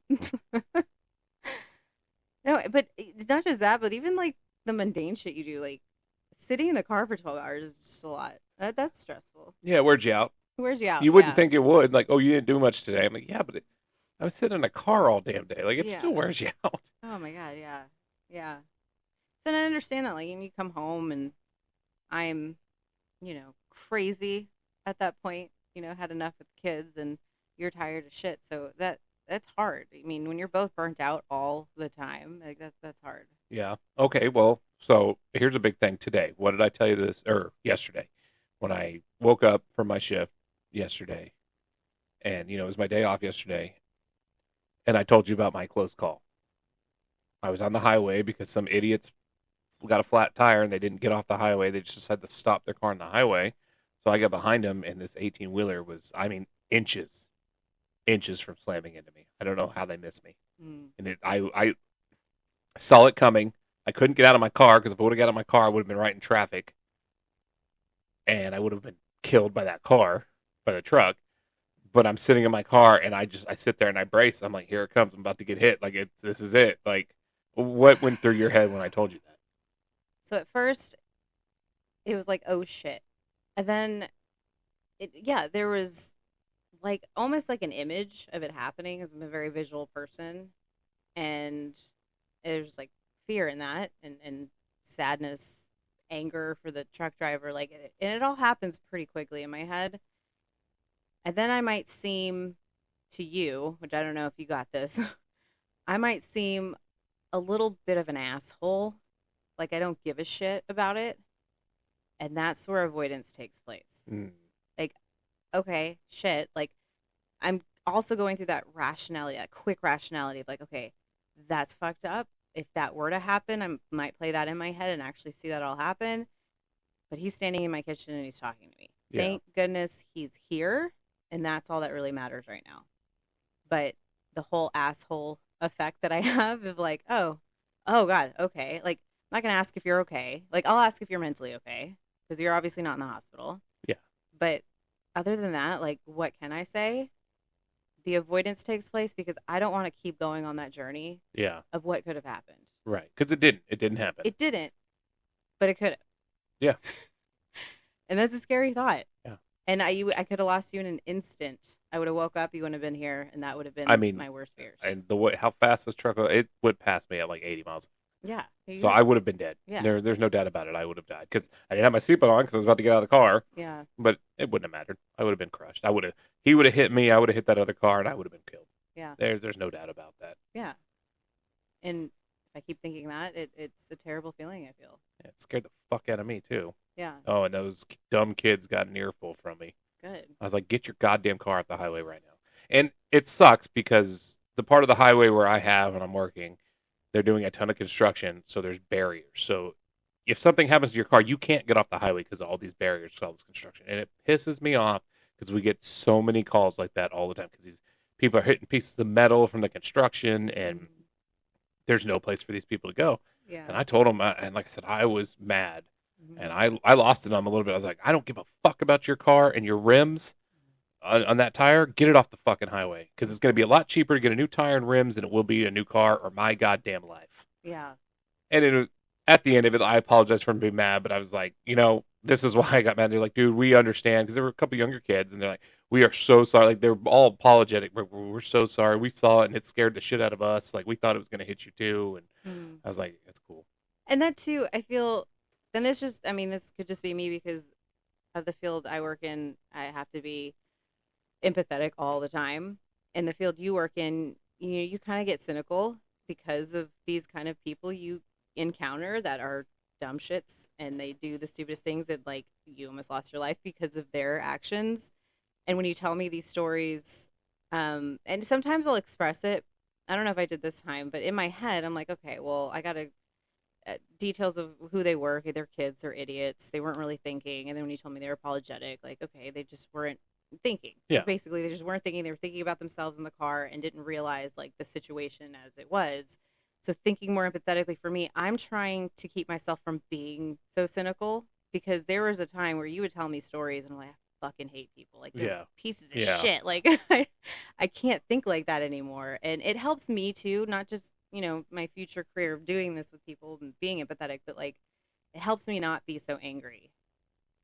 S1: No, but it's not just that, but even like the mundane shit you do, like sitting in the car for 12 hours is just a lot. That's stressful.
S2: Yeah, where'd you out?
S1: Where's you out?
S2: You wouldn't
S1: Yeah.
S2: think it would. Like, oh, you didn't do much today. I'm like, yeah, but I was sitting in a car all damn day. Like, it
S1: Yeah.
S2: still wears you out.
S1: Oh my god, yeah. Yeah. So I understand that, like, and you come home and I'm, crazy at that point, had enough with kids and you're tired of shit. So that's hard. I mean, when you're both burnt out all the time, like that's hard.
S2: Yeah. Okay. Well, so here's a big thing today. What did I tell you this or yesterday when I woke up from my shift yesterday and, it was my day off yesterday and I told you about my close call. I was on the highway because some idiots got a flat tire and they didn't get off the highway. They just had to stop their car on the highway. So I got behind them and this 18-wheeler was, I mean, inches from slamming into me. I don't know how they missed me.
S1: Mm.
S2: And I saw it coming. I couldn't get out of my car because if I would have got out of my car, I would have been right in traffic. And I would have been killed by that car, by the truck. But I'm sitting in my car and I sit there and I brace. I'm like, here it comes. I'm about to get hit. Like, this is it. Like, what went through your head when I told you that?
S1: So at first, it was like, oh shit. And then, there was like almost like an image of it happening because I'm a very visual person. And there's like fear in that and sadness, anger for the truck driver. Like, and it all happens pretty quickly in my head. And then I might seem to you, which I don't know if you got this, I might seem a little bit of an asshole. Like I don't give a shit about it. And that's where avoidance takes place.
S2: Mm.
S1: okay, shit. Like, I'm also going through that rationality, that quick rationality of like, okay, that's fucked up. If that were to happen, I might play that in my head and actually see that all happen. But he's standing in my kitchen and he's talking to me.
S2: Yeah.
S1: Thank goodness he's here, and that's all that really matters right now. But the whole asshole effect that I have of like, oh God, okay. Like, I'm not gonna ask if you're okay. Like, I'll ask if you're mentally okay because you're obviously not in the hospital.
S2: Yeah.
S1: But other than that, like, what can I say? The avoidance takes place because I don't want to keep going on that journey
S2: Yeah.
S1: of what could have happened.
S2: Right. Because it didn't. It didn't happen.
S1: It didn't, but it could have.
S2: Yeah.
S1: And that's a scary thought.
S2: Yeah.
S1: And I could have lost you in an instant. I would have woke up, you wouldn't have been here, and that would have been
S2: I mean,
S1: my worst fears.
S2: and the way how fast this truck it went past me at like 80 miles.
S1: Yeah.
S2: So I would have been dead.
S1: Yeah.
S2: There's no doubt about it. I would have died because I didn't have my seatbelt on because I was about to get out of the car.
S1: Yeah.
S2: But it wouldn't have mattered. I would have been crushed. He would have hit me. I would have hit that other car, and I would have been killed.
S1: Yeah.
S2: There's no doubt about that.
S1: Yeah. And if I keep thinking that, it's a terrible feeling I feel.
S2: Yeah, it scared the fuck out of me too.
S1: Yeah.
S2: Oh, and those dumb kids got an earful from me.
S1: Good.
S2: I was like, get your goddamn car off the highway right now. And it sucks because the part of the highway where I have and I'm working, they're doing a ton of construction, so there's barriers. So if something happens to your car, you can't get off the highway because of all these barriers for all this construction. And it pisses me off because we get so many calls like that all the time because these people are hitting pieces of metal from the construction and there's no place for these people to go.
S1: Yeah.
S2: And I told them, and like I said, I was mad.
S1: Mm-hmm.
S2: And I lost it on them a little bit. I was like, I don't give a fuck about your car and your rims on that tire. Get it off the fucking highway because it's going to be a lot cheaper to get a new tire and rims than it will be a new car or my goddamn life.
S1: Yeah.
S2: And at the end of it, I apologized for being mad, but I was like, this is why I got mad. They're like, dude, we understand because there were a couple younger kids and they're like, we are so sorry. Like they're all apologetic. We're so sorry. We saw it and it scared the shit out of us. Like we thought it was going to hit you too. And I was like, it's cool.
S1: And that too, I feel. Then this could just be me because of the field I work in. I have to be empathetic all the time. In the field you work in, you kind of get cynical because of these kind of people you encounter that are dumb shits and they do the stupidest things that like you almost lost your life because of their actions. And when you tell me these stories, and sometimes I'll express it. I don't know if I did this time, but in my head, I'm like, okay, well, I got to details of who they were. Okay, they're kids, they're idiots. They weren't really thinking. And then when you told me they were apologetic, like, okay, they just weren't thinking.
S2: Yeah.
S1: Basically, they just weren't thinking. They were thinking about themselves in the car and didn't realize like the situation as it was. So thinking more empathetically for me, I'm trying to keep myself from being so cynical because there was a time where you would tell me stories and I'm like, I fucking hate people. Like, they're pieces of shit. Like, I can't think like that anymore. And it helps me too, not just my future career of doing this with people and being empathetic, but like it helps me not be so angry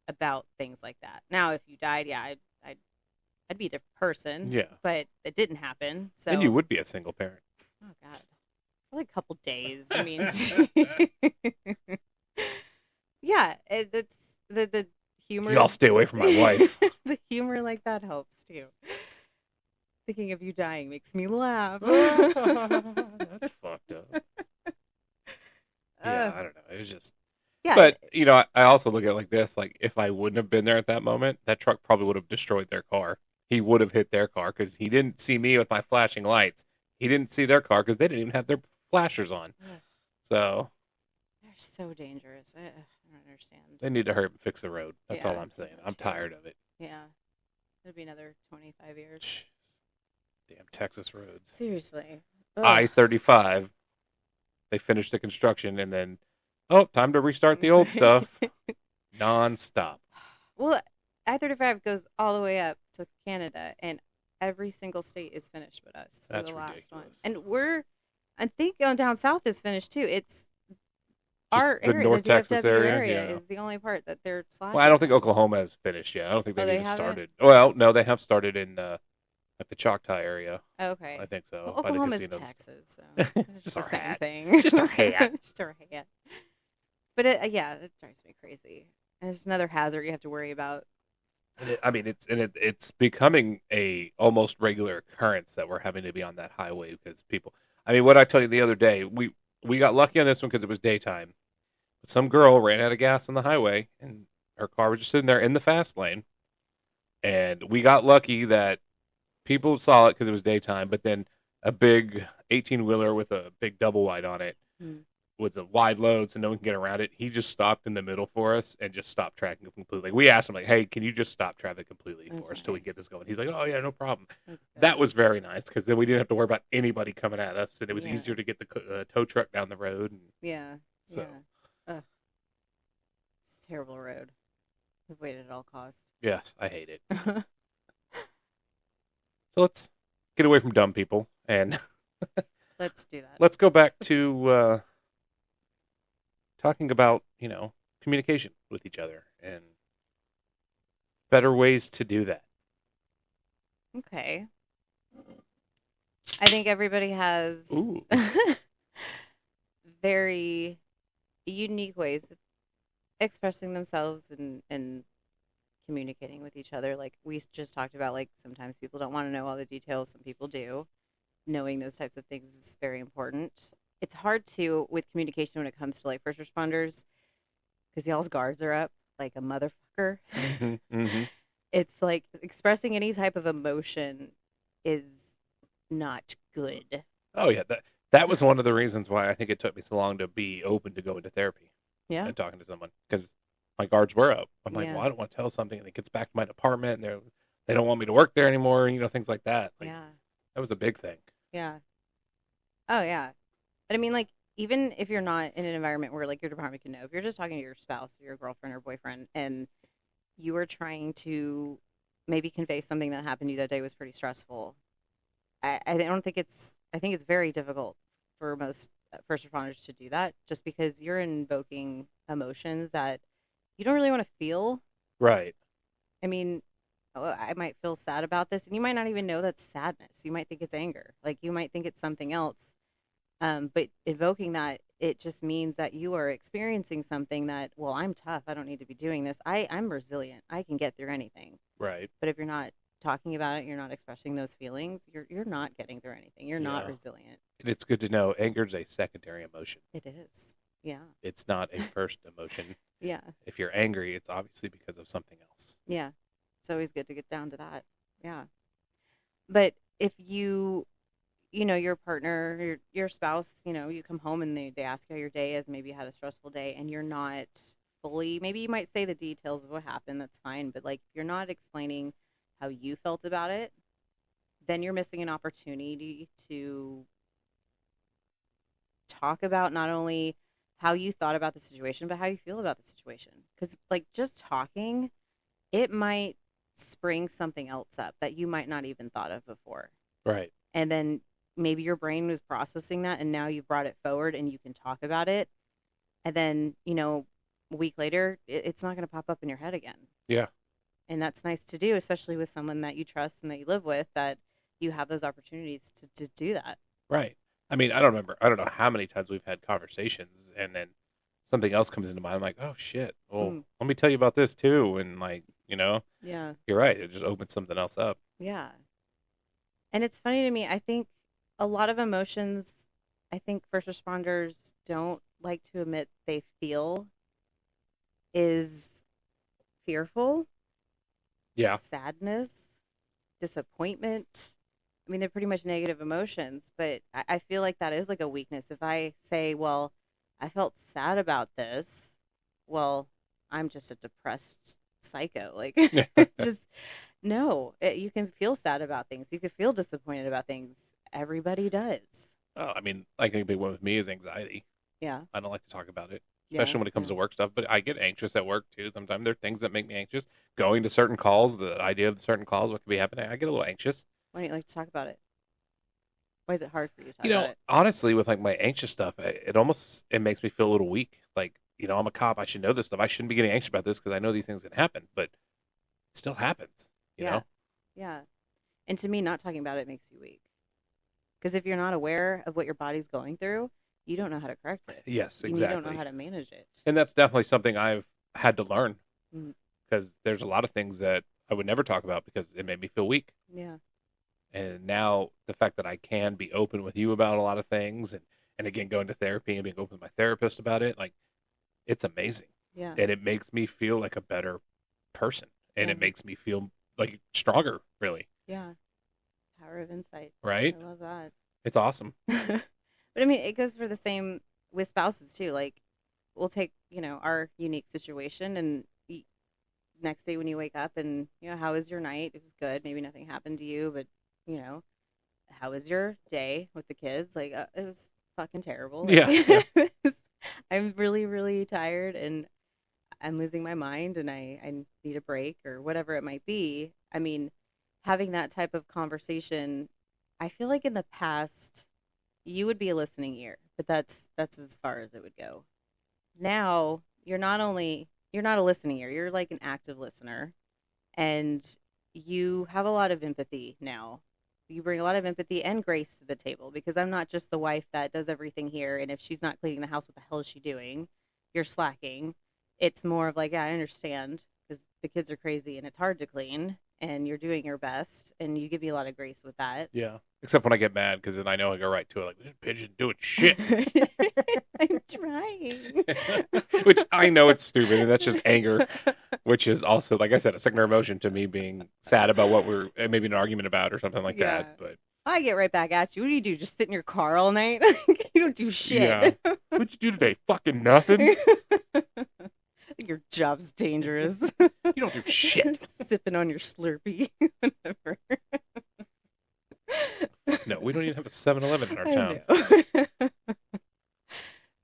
S1: about things like that. Now, if you died, yeah, I'd be a different person.
S2: Yeah,
S1: but it didn't happen. So
S2: and you would be a single parent.
S1: Oh God, for like a couple days. I mean, yeah, it's the humor.
S2: Y'all stay away from my wife.
S1: The humor like that helps too. Thinking of you dying makes me laugh.
S2: That's fucked up. Yeah, I don't know. It was just.
S1: Yeah.
S2: But, I also look at it like this. Like, if I wouldn't have been there at that moment, that truck probably would have destroyed their car. He would have hit their car because he didn't see me with my flashing lights. He didn't see their car because they didn't even have their flashers on. So.
S1: They're so dangerous. I don't understand.
S2: They need to hurry up and fix the road. That's all I'm saying. I'm tired of it.
S1: Yeah. It'll be another 25 years.
S2: Damn Texas roads.
S1: Seriously.
S2: I-35. They finished the construction and then, time to restart the old stuff. Non-stop.
S1: Well, I-35 goes all the way up to Canada, and every single state is finished but us.
S2: That's
S1: the last
S2: ridiculous.
S1: one. And I think going down south is finished too. It's our
S2: the
S1: area,
S2: North
S1: the
S2: Texas
S1: DFW
S2: area
S1: is the only part that they're slacking.
S2: Well, I don't think Oklahoma has finished yet. I don't think they've
S1: they
S2: even
S1: haven't?
S2: started. Well, no, they have started in at the Choctaw area.
S1: Okay.
S2: I think so.
S1: Well,
S2: by the
S1: Oklahoma's
S2: casinos.
S1: Texas, so it's
S2: Just
S1: the
S2: our
S1: same
S2: hat.
S1: thing.
S2: Just our hat.
S1: Just our hat. But it drives me crazy. And it's another hazard you have to worry about.
S2: It's becoming a almost regular occurrence that we're having to be on that highway because people. I mean, what I tell you the other day, we got lucky on this one because it was daytime. But some girl ran out of gas on the highway, and her car was just sitting there in the fast lane. And we got lucky that people saw it because it was daytime, but then a big 18-wheeler with a big double wide on it
S1: Mm.
S2: with a wide load so no one can get around it. He just stopped in the middle for us and just stopped traffic completely. Like, we asked him, like, hey, can you just stop traffic completely
S1: That's
S2: for us till we
S1: nice.
S2: get this going? He's like, oh, yeah, no problem.
S1: That's
S2: That
S1: good.
S2: was very nice because then we didn't have to worry about anybody coming at us, and it was
S1: Yeah.
S2: easier to get the tow truck down the road. And
S1: Yeah.
S2: so,
S1: Yeah. Ugh, it's a terrible road. Avoid it at all costs.
S2: yes, I hate it. So let's get away from dumb people and
S1: Let's do that.
S2: let's go back to talking about, communication with each other and better ways to do that.
S1: Okay. I think everybody has
S2: Ooh.
S1: very unique ways of expressing themselves and communicating with each other. Like we just talked about, like sometimes people don't want to know all the details, some people do. Knowing those types of things is very important. It's hard to with communication when it comes to like first responders because y'all's guards are up like a motherfucker.
S2: Mm-hmm.
S1: It's like expressing any type of emotion is not good.
S2: Oh yeah, that was one of the reasons why I think it took me so long to be open to go into therapy
S1: Yeah.
S2: and talking to someone because my guards were up. I'm like,
S1: Yeah.
S2: well, I don't want to tell something, and it gets back to my department, and they don't want me to work there anymore, things like that. Like
S1: Yeah.
S2: that was a big thing.
S1: Yeah. Oh yeah. But I mean, like, even if you're not in an environment where like your department can know, if you're just talking to your spouse or your girlfriend or boyfriend and you are trying to maybe convey something that happened to you that day was pretty stressful, I don't think I think it's very difficult for most first responders to do that just because you're invoking emotions that you don't really want to feel.
S2: Right.
S1: I mean, I might feel sad about this, and you might not even know that's sadness. You might think it's anger. Like you might think it's something else. But invoking that, it just means that you are experiencing something that, well, I'm tough. I don't need to be doing this. I'm resilient. I can get through anything.
S2: Right.
S1: But if you're not talking about it, you're not expressing those feelings, you're not getting through anything. You're not
S2: Yeah.
S1: resilient.
S2: And it's good to know anger is a secondary emotion.
S1: It is. Yeah.
S2: It's not a first emotion.
S1: Yeah.
S2: If you're angry, it's obviously because of something else.
S1: Yeah. It's always good to get down to that. Yeah. But if your partner, your spouse, you come home and they ask you how your day is, maybe you had a stressful day and you're not fully, maybe you might say the details of what happened, that's fine. But like, if you're not explaining how you felt about it, then you're missing an opportunity to talk about not only how you thought about the situation, but how you feel about the situation. Because, like, just talking, it might spring something else up that you might not even thought of before.
S2: Right.
S1: And then maybe your brain was processing that and now you've brought it forward and you can talk about it. And then, a week later, it's not going to pop up in your head again.
S2: Yeah.
S1: And that's nice to do, especially with someone that you trust and that you live with, that you have those opportunities to do that.
S2: Right. I mean, I don't know how many times we've had conversations and then something else comes into mind. I'm like, oh shit. Well, let me tell you about this too. And like,
S1: Yeah.
S2: you're right. It just opens something else up.
S1: Yeah. And it's funny to me. I think a lot of emotions, I think first responders don't like to admit they feel is fearful,
S2: Yeah.
S1: sadness, disappointment. I mean, they're pretty much negative emotions, but I feel like that is like a weakness. If I say, well, I felt sad about this, well, I'm just a depressed psycho. Like, just no, you can feel sad about things. You can feel disappointed about things. Everybody does.
S2: Oh, I mean, like a big one with me is anxiety.
S1: Yeah.
S2: I don't like to talk about it,
S1: Yeah.
S2: especially when it comes
S1: Yeah.
S2: to work stuff. But I get anxious at work too. Sometimes there are things that make me anxious. Going to certain calls, the idea of certain calls, what could be happening, I get a little anxious.
S1: Why don't you like to talk about it? Why is it hard for you to talk about it?
S2: Honestly, with like my anxious stuff, it makes me feel a little weak. Like, I'm a cop. I should know this stuff. I shouldn't be getting anxious about this because I know these things can happen, but it still happens. You
S1: Yeah.
S2: know?
S1: Yeah. And to me, not talking about it makes you weak. Because if you're not aware of what your body's going through, you don't know how to correct it.
S2: Yes,
S1: And
S2: exactly.
S1: you don't know how to manage it.
S2: And that's definitely something I've had to learn
S1: Mm.
S2: because there's a lot of things that I would never talk about because it made me feel weak.
S1: Yeah.
S2: And now the fact that I can be open with you about a lot of things and again, going to therapy and being open with my therapist about it, like, it's amazing.
S1: Yeah.
S2: And it makes me feel like a better person. And
S1: Yeah.
S2: it makes me feel like stronger, really,
S1: Yeah. Power of insight.
S2: right?
S1: I love that.
S2: It's awesome.
S1: But I mean, it goes for the same with spouses too. Like, we'll take, our unique situation and next day when you wake up and, how was your night? It was good. Maybe nothing happened to you, but, you know, how was your day with the kids? Like, it was fucking terrible. Like,
S2: Yeah, yeah,
S1: I'm really, really tired and I'm losing my mind and I need a break or whatever it might be. I mean, having that type of conversation, I feel like in the past you would be a listening ear, but that's as far as it would go. Now you're not a listening ear, you're like an active listener and you have a lot of empathy now. You bring a lot of empathy and grace to the table because I'm not just the wife that does everything here. And if she's not cleaning the house, what the hell is she doing? You're slacking. It's more of like, yeah, I understand because the kids are crazy and it's hard to clean and you're doing your best. And you give me a lot of grace with that.
S2: yeah. Except when I get mad because then I know I go right to it. Like this bitch is doing shit,
S1: I'm trying.
S2: which I know it's stupid, and that's just anger. Which is also, like I said, a secondary emotion to me being sad about what we're maybe in an argument about or something like
S1: Yeah.
S2: that. But
S1: I get right back at you. What do? Just sit in your car all night? You don't do
S2: yeah,
S1: shit.
S2: what'd you do today? Fucking nothing.
S1: Your job's dangerous.
S2: You don't do shit.
S1: Sipping on your Slurpee. Whatever.
S2: No, we don't even have a 7-Eleven in our
S1: I
S2: town.
S1: know.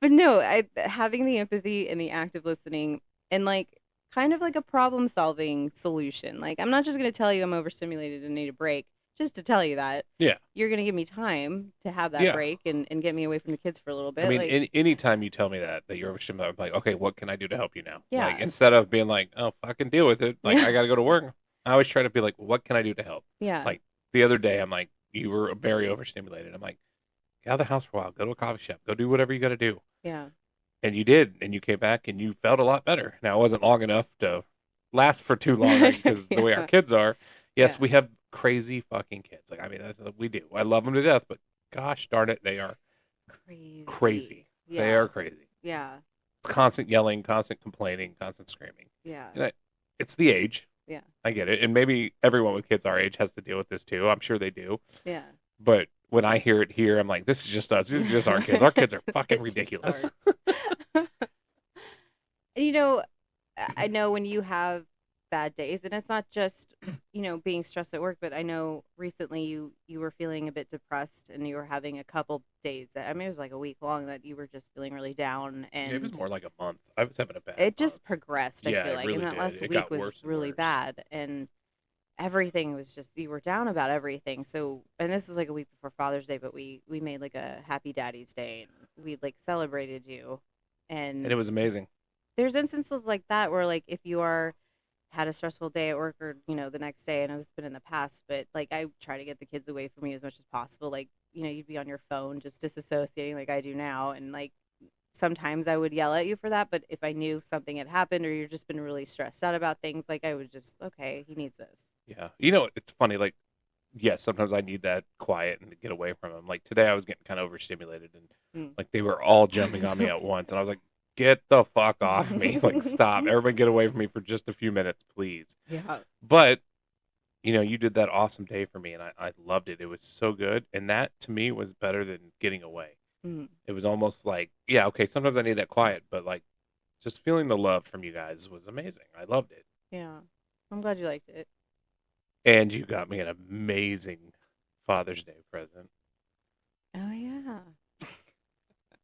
S1: But no, having the empathy and the active listening and like kind of like a problem solving solution. Like I'm not just going to tell you I'm overstimulated and need a break just to tell you that.
S2: Yeah.
S1: You're going to give me time to have that
S2: Yeah.
S1: break and get me away from the kids for a little bit.
S2: I mean,
S1: like,
S2: anytime you tell me that you're overstimulated, I'm like, okay, what can I do to help you now?
S1: Yeah.
S2: Like, instead of being like, oh, fucking deal with it. Like, I got to go to work. I always try to be like, what can I do to help?
S1: yeah.
S2: Like, the other day, I'm like, you were very overstimulated. I'm like, get out of the house for a while. Go to a coffee shop. Go do whatever you got to do.
S1: Yeah.
S2: And you did. And you came back and you felt a lot better. Now, it wasn't long enough to last for too long because the way our
S1: Yeah.
S2: kids are. Yes,
S1: Yeah.
S2: we have crazy fucking kids. Like, I mean, that's what we do. I love them to death, but gosh darn it, they are crazy.
S1: Yeah.
S2: They are crazy.
S1: Yeah.
S2: It's constant yelling, constant complaining, constant screaming.
S1: Yeah.
S2: And it's the age.
S1: Yeah.
S2: I get it. And maybe everyone with kids our age has to deal with this too. I'm sure they do.
S1: Yeah.
S2: But when I hear it here, I'm like, this is just us. This is just our kids. Our kids are fucking
S1: It's just
S2: ridiculous.
S1: ours. And, I know when you have bad days, and it's not just, being stressed at work, but I know recently you were feeling a bit depressed and you were having a couple days it was like a week long that you were just feeling really down and
S2: It was more like a month. I was having a bad
S1: it just
S2: month.
S1: progressed,
S2: Yeah,
S1: I feel
S2: it
S1: like.
S2: really
S1: And that
S2: did.
S1: last
S2: It
S1: week
S2: got
S1: was
S2: worse and
S1: really
S2: worse.
S1: bad and everything was just you were down about everything. So and this was like a week before Father's Day, but we made like a Happy Daddy's Day and we like celebrated you.
S2: And it was amazing.
S1: There's instances like that where like if you are had a stressful day at work or the next day, I know it's been in the past, but like I try to get the kids away from you as much as possible. Like you'd be on your phone just disassociating like I do now, and like sometimes I would yell at you for that, but if I knew something had happened or you're just been really stressed out about things, like I would just okay, he needs this.
S2: Yeah. It's funny. Like, yes, sometimes I need that quiet and to get away from them. Like today I was getting kind of overstimulated and like they were all jumping on me at once. And I was like, get the fuck off me. Like, stop. Everybody get away from me for just a few minutes, please.
S1: Yeah.
S2: But, you did that awesome day for me and I loved it. It was so good. And that to me was better than getting away.
S1: Mm.
S2: It was almost like, yeah, okay, sometimes I need that quiet, but like just feeling the love from you guys was amazing. I loved it.
S1: Yeah. I'm glad you liked it.
S2: And you got me an amazing Father's Day present.
S1: Oh yeah.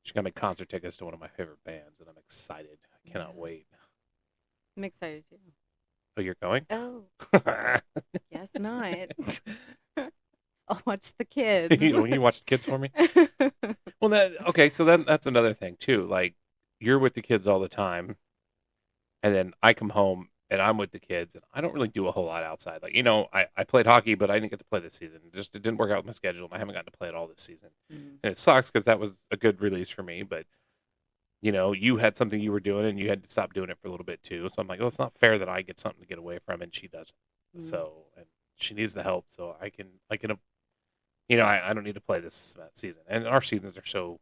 S2: She got me concert tickets to one of my favorite bands, and I'm excited. I cannot
S1: Yeah.
S2: wait.
S1: I'm excited too.
S2: Oh, you're going?
S1: Oh, guess not. I'll watch the kids.
S2: When you watch the kids for me? Well, so then that's another thing, too. Like, you're with the kids all the time, and then I come home, and I'm with the kids, and I don't really do a whole lot outside. Like, I played hockey, but I didn't get to play this season. It didn't work out with my schedule, and I haven't gotten to play it all this season.
S1: Mhm.
S2: And it sucks because that was a good release for me, but you had something you were doing and you had to stop doing it for a little bit too. So I'm like, well, it's not fair that I get something to get away from and she doesn't.
S1: Mhm.
S2: So, and she needs the help. So I can, I don't need to play this season. And our seasons are so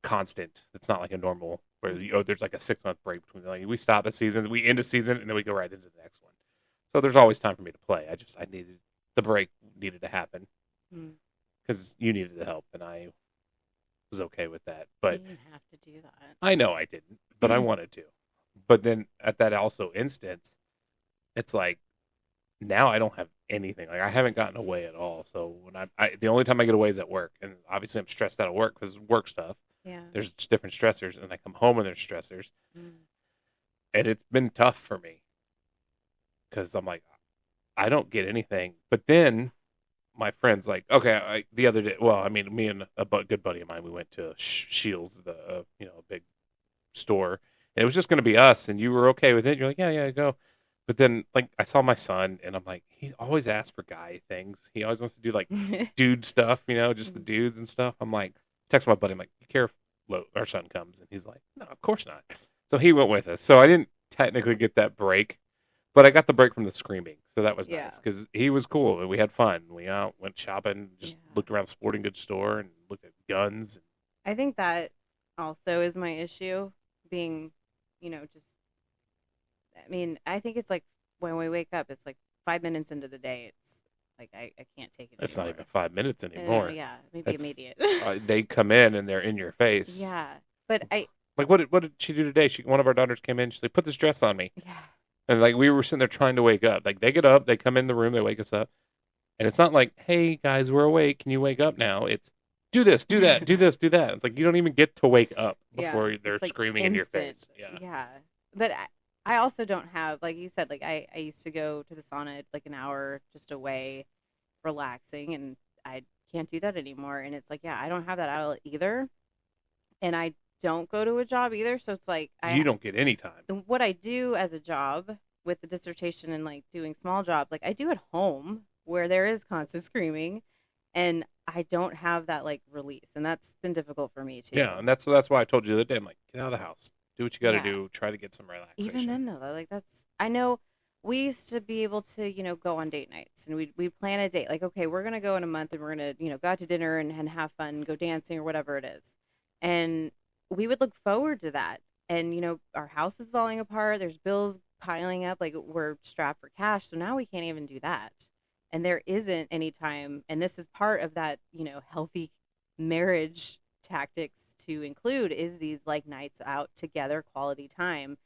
S2: constant. It's not like a normal where, there's like a 6-month break between, like we stop a season, we end a season and then we go right into the next one. So there's always time for me to play. I needed the break needed to happen
S1: Mm.
S2: because you needed the help, and I was okay with that.
S1: You
S2: But
S1: didn't have to do that.
S2: I know I didn't, but I wanted to. But then at that also instance, it's like now I don't have anything. Like I haven't gotten away at all. So when the only time I get away is at work, and obviously I'm stressed out at work because work stuff.
S1: Yeah.
S2: There's different stressors, and I come home and there's stressors,
S1: Mm.
S2: and it's been tough for me because I'm like I don't get anything. But then my friends like okay, the other day. Well, I mean, me and a good buddy of mine, we went to Shields, the big store. And it was just going to be us, and you were okay with it. You're like, yeah, yeah, go. But then, like, I saw my son, and I'm like, he always asks for guy things. He always wants to do like dude stuff, just the dudes and stuff. I'm like, text my buddy, I'm like, you care if our son comes? And he's like, no, of course not. So he went with us. So I didn't technically get that break, but I got the break from the screaming. So that was
S1: Yeah.
S2: nice because he was cool and we had fun. We went shopping, just
S1: Yeah.
S2: looked around the sporting goods store and looked at guns.
S1: I think that also is my issue, being, just, I mean, I think it's like when we wake up, it's like 5 minutes into the day, it's like I can't take it
S2: It's not
S1: anymore.
S2: even 5 minutes anymore.
S1: Yeah, maybe
S2: That's-
S1: immediate.
S2: They come in and they're in your face.
S1: Yeah, but
S2: Like what did she do today? One of our daughters came in. She's like, "Put this dress on me,"
S1: yeah,
S2: and like we were sitting there trying to wake up. Like they get up, they come in the room, they wake us up, and it's not like, "Hey guys, we're awake. Can you wake up now?" It's do this, do that, do this, do that. It's like you don't even get to wake up before they're
S1: it's like
S2: screaming in your
S1: instant.
S2: face. Yeah.
S1: Yeah, but I also don't have, like you said, like I used to go to the sauna like an hour just away, relaxing, and I can't do that anymore. And it's like, yeah, I don't have that outlet either, and I don't go to a job either. So it's like
S2: You don't get any time.
S1: what I do as a job with the dissertation and like doing small jobs, like I do at home where there is constant screaming, and I don't have that like release, and that's been difficult for me too.
S2: Yeah, and that's why I told you the other day. I'm like, get out of the house, do what you got to
S1: Yeah.
S2: do, try to get some relaxation.
S1: Even then though, like I know we used to be able to, go on date nights, and we plan a date, like, okay, we're gonna go in a month and we're gonna, go out to dinner and have fun, go dancing or whatever it is. And we would look forward to that. And, our house is falling apart, there's bills piling up, like we're strapped for cash. So now we can't even do that. And there isn't any time, and this is part of that, healthy marriage tactics to include is these like nights out together, quality time.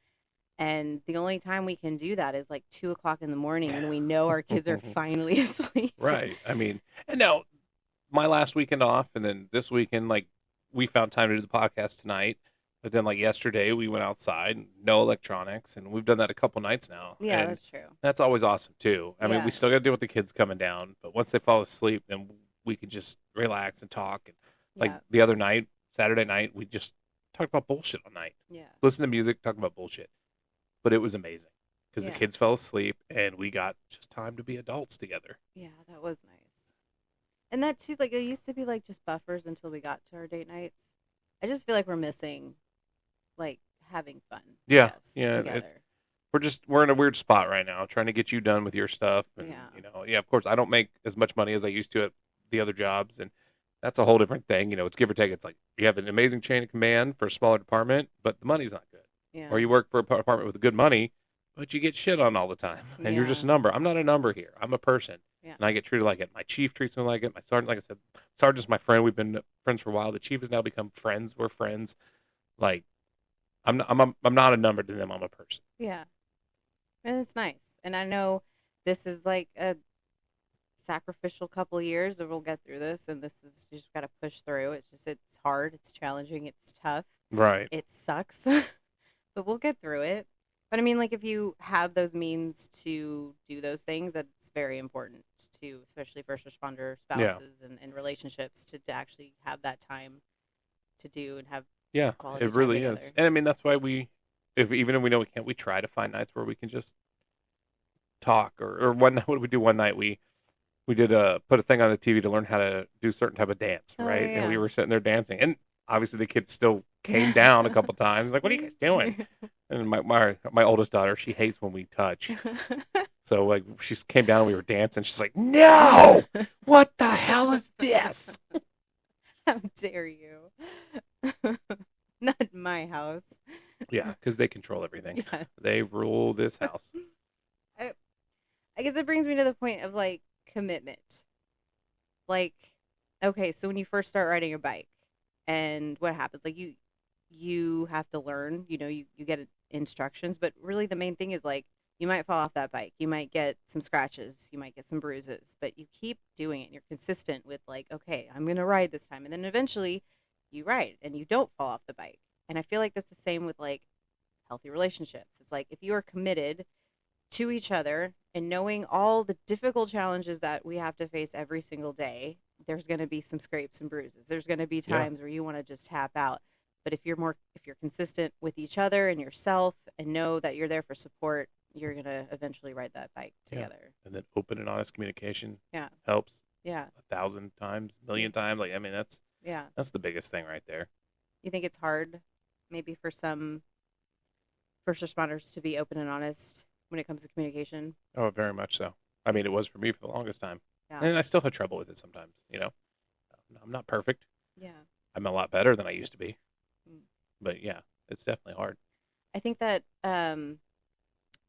S1: And the only time we can do that is like 2 o'clock in the morning when we know our kids are finally asleep.
S2: Right. I mean, and now my last weekend off, and then this weekend, like we found time to do the podcast tonight. But then, like yesterday, we went outside, no electronics, and we've done that a couple nights now.
S1: Yeah,
S2: and
S1: that's true.
S2: that's always awesome too. I mean,
S1: Yeah.
S2: we still got to deal with the kids coming down, but once they fall asleep, then we can just relax and talk. And like
S1: Yeah.
S2: the other night, Saturday night, we just talked about bullshit all night.
S1: Yeah.
S2: Listen to music, talk about bullshit. But it was amazing because
S1: Yeah.
S2: the kids fell asleep, and we got just time to be adults together.
S1: Yeah, that was nice. And that too, like it used to be like just buffers until we got to our date nights. I just feel like we're missing like having fun. I
S2: Yeah,
S1: guess,
S2: yeah,
S1: together.
S2: We're in a weird spot right now, trying to get you done with your stuff. And,
S1: Yeah.
S2: of course, I don't make as much money as I used to at the other jobs, and that's a whole different thing. It's give or take. It's like you have an amazing chain of command for a smaller department, but the money's not good.
S1: Yeah.
S2: Or you work for a department with good money, but you get shit on all the time, and you're just a
S1: Yeah.
S2: number. I'm not a number here. I'm a person,
S1: Yeah.
S2: and I get treated like it. My chief treats me like it. My sergeant, like I said, sergeant's my friend. We've been friends for a while. The chief has now become friends. We're friends. Like I'm not a number to them. I'm a person.
S1: Yeah. And it's nice. And I know this is like a sacrificial couple years, and we'll get through this. And this is, you just got to push through. It's hard. It's challenging. It's tough.
S2: Right.
S1: It sucks, but we'll get through it. But I mean, like if you have those means to do those things, that's very important to, especially first responder spouses and relationships, to actually have that time to do and have
S2: Yeah,
S1: quality
S2: it
S1: time
S2: really
S1: together.
S2: is. And I mean, that's why even if we know we can't, we try to find nights where we can just talk. Or one night, what did we do one night? We did put a thing on the TV to learn how to do certain type of dance,
S1: Oh,
S2: right?
S1: yeah.
S2: And we were sitting there dancing, and obviously the kids still came down a couple times, like, "What are you guys doing?" And my oldest daughter, she hates when we touch, so like she came down and we were dancing. She's like, "No, what the hell is this?"
S1: How dare you? Not in my house.
S2: Yeah, because they control everything.
S1: Yes.
S2: They rule this house.
S1: I guess it brings me to the point of like commitment. Like, okay, so when you first start riding a bike, and what happens? Like you have to learn. You get instructions, but really the main thing is like you might fall off that bike, you might get some scratches, you might get some bruises, but you keep doing it. And you're consistent with like, okay, I'm gonna ride this time, and then eventually you ride and you don't fall off the bike. And I feel like that's the same with like healthy relationships. It's like if you are committed to each other and knowing all the difficult challenges that we have to face every single day, there's going to be some scrapes and bruises. There's going to be
S2: Yeah.
S1: times where you want to just tap out. But if you're consistent with each other and yourself and know that you're there for support, you're going to eventually ride that bike
S2: Yeah.
S1: together.
S2: And then open and honest communication
S1: Yeah.
S2: helps
S1: Yeah.
S2: 1,000 times, a million times. Like, I mean,
S1: Yeah.
S2: that's the biggest thing right there.
S1: You think it's hard maybe for some first responders to be open and honest when it comes to communication?
S2: Oh, very much so. I mean, it was for me for the longest time.
S1: Yeah.
S2: And I still have trouble with it sometimes, you know. I'm not perfect.
S1: Yeah.
S2: I'm a lot better than I used to be.
S1: Mm.
S2: But yeah, it's definitely hard.
S1: I think that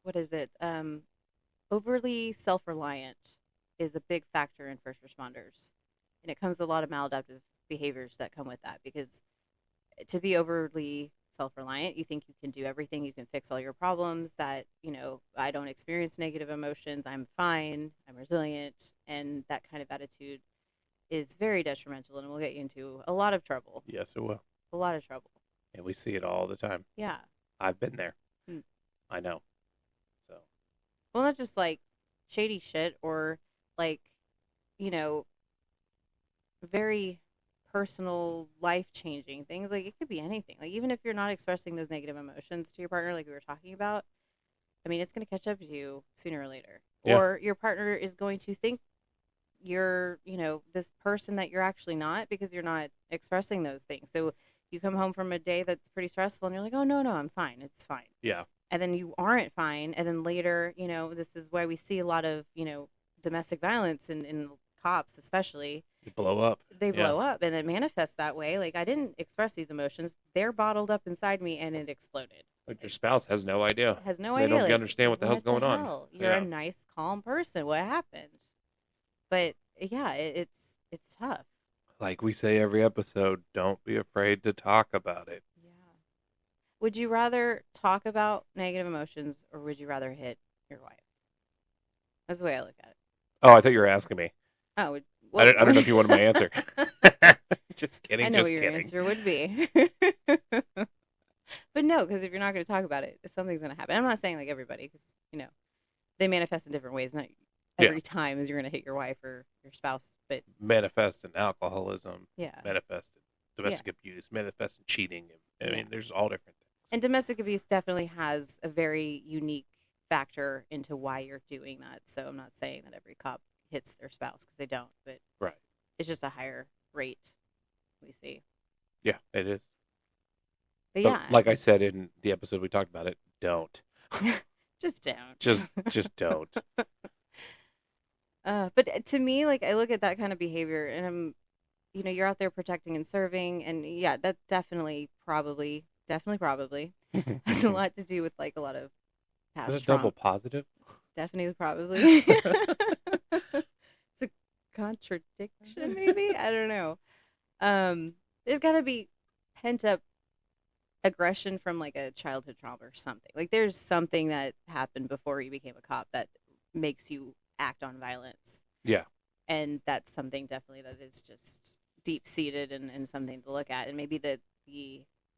S1: what is it? Overly self-reliant is a big factor in first responders, and it comes with a lot of maladaptive behaviors that come with that. Because to be overly self-reliant, you think you can do everything, you can fix all your problems. That I don't experience negative emotions. I'm fine. I'm resilient, and that kind of attitude is very detrimental, and will get you into a lot of trouble.
S2: Yes, it will.
S1: A lot of trouble.
S2: And we see it all the time.
S1: Yeah.
S2: I've been there.
S1: Mm.
S2: I know. So,
S1: Well, not just like shady shit or like, you know, very personal, life changing things. Like, it could be anything. Like, even if you're not expressing those negative emotions to your partner, like we were talking about, I mean, it's going to catch up to you sooner or later.
S2: Yeah.
S1: Or your partner is going to think you're, this person that you're actually not, because you're not expressing those things. So you come home from a day that's pretty stressful and you're like, oh, no, I'm fine. It's fine.
S2: yeah.
S1: And then you aren't fine. And then later, this is why we see a lot of, domestic violence in cops, especially.
S2: You blow up.
S1: They
S2: Yeah.
S1: blow up and it manifests that way. Like, I didn't express these emotions. They're bottled up inside me and it exploded.
S2: Like your spouse has no idea.
S1: Has no
S2: They
S1: idea.
S2: don't
S1: Like,
S2: understand what the hell's going on.
S1: hell? You're
S2: Yeah.
S1: a nice, calm person. What happened? But yeah, it's tough.
S2: Like we say every episode, don't be afraid to talk about it.
S1: Yeah. Would you rather talk about negative emotions or would you rather hit your wife? That's the way I look at it.
S2: Oh, I thought you were asking me.
S1: Oh,
S2: I don't know if you wanted my answer. Just kidding.
S1: I know
S2: just
S1: what your
S2: kidding.
S1: answer would be. But no, because if you're not going to talk about it, something's going to happen. I'm not saying like everybody, because they manifest in different ways. Not every time is you're going to hit your wife or your spouse, but
S2: Manifest in alcoholism.
S1: yeah.
S2: Manifest in domestic abuse. Manifest in cheating. I mean, there's all different things.
S1: And domestic abuse definitely has a very unique factor into why you're doing that. So I'm not saying that every cop hits their spouse, because they don't, but
S2: Right.
S1: it's just a higher rate we see.
S2: Yeah, it is.
S1: But
S2: But
S1: yeah,
S2: like I said in the episode we talked about it, don't.
S1: just don't.
S2: Just don't.
S1: But to me, like, I look at that kind of behavior and I'm, you're out there protecting and serving, and yeah, that definitely probably has a lot to do with like a lot of past
S2: Is that
S1: trauma.
S2: double positive?
S1: Definitely, probably. It's a contradiction, maybe. I don't know. There's got to be pent up aggression from like a childhood trauma or something. Like, there's something that happened before you became a cop that makes you act on violence.
S2: Yeah.
S1: And that's something definitely that is just deep seated and something to look at. And maybe the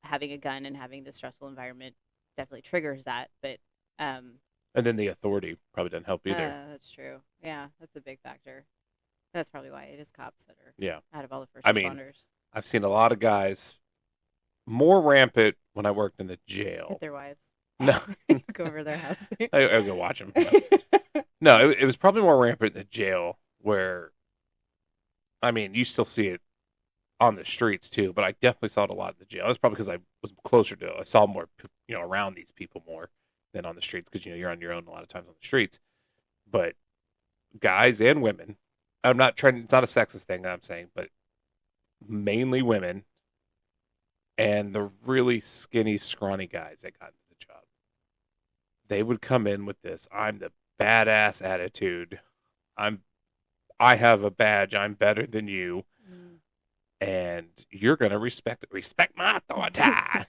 S1: having a gun and having the stressful environment definitely triggers that. But
S2: And then the authority probably doesn't help either.
S1: that's true. Yeah, that's a big factor. That's probably why it is cops that are
S2: Yeah.
S1: out of all the first
S2: I mean,
S1: responders.
S2: I've seen a lot of guys more rampant when I worked in the jail.
S1: Hit their wives.
S2: No.
S1: Go over their house.
S2: I go watch them. No, it was probably more rampant in the jail where, I mean, you still see it on the streets too, but I definitely saw it a lot in the jail. That's probably because I was closer to it. I saw more, around these people more than on the streets because, you're on your own a lot of times on the streets. But guys and women, I'm not trying, it's not a sexist thing that I'm saying, but mainly women and the really skinny, scrawny guys that got into the job. They would come in with this, I'm the badass attitude. I'm I have a badge. I'm better than you,
S1: Mm.
S2: and you're gonna respect my authority.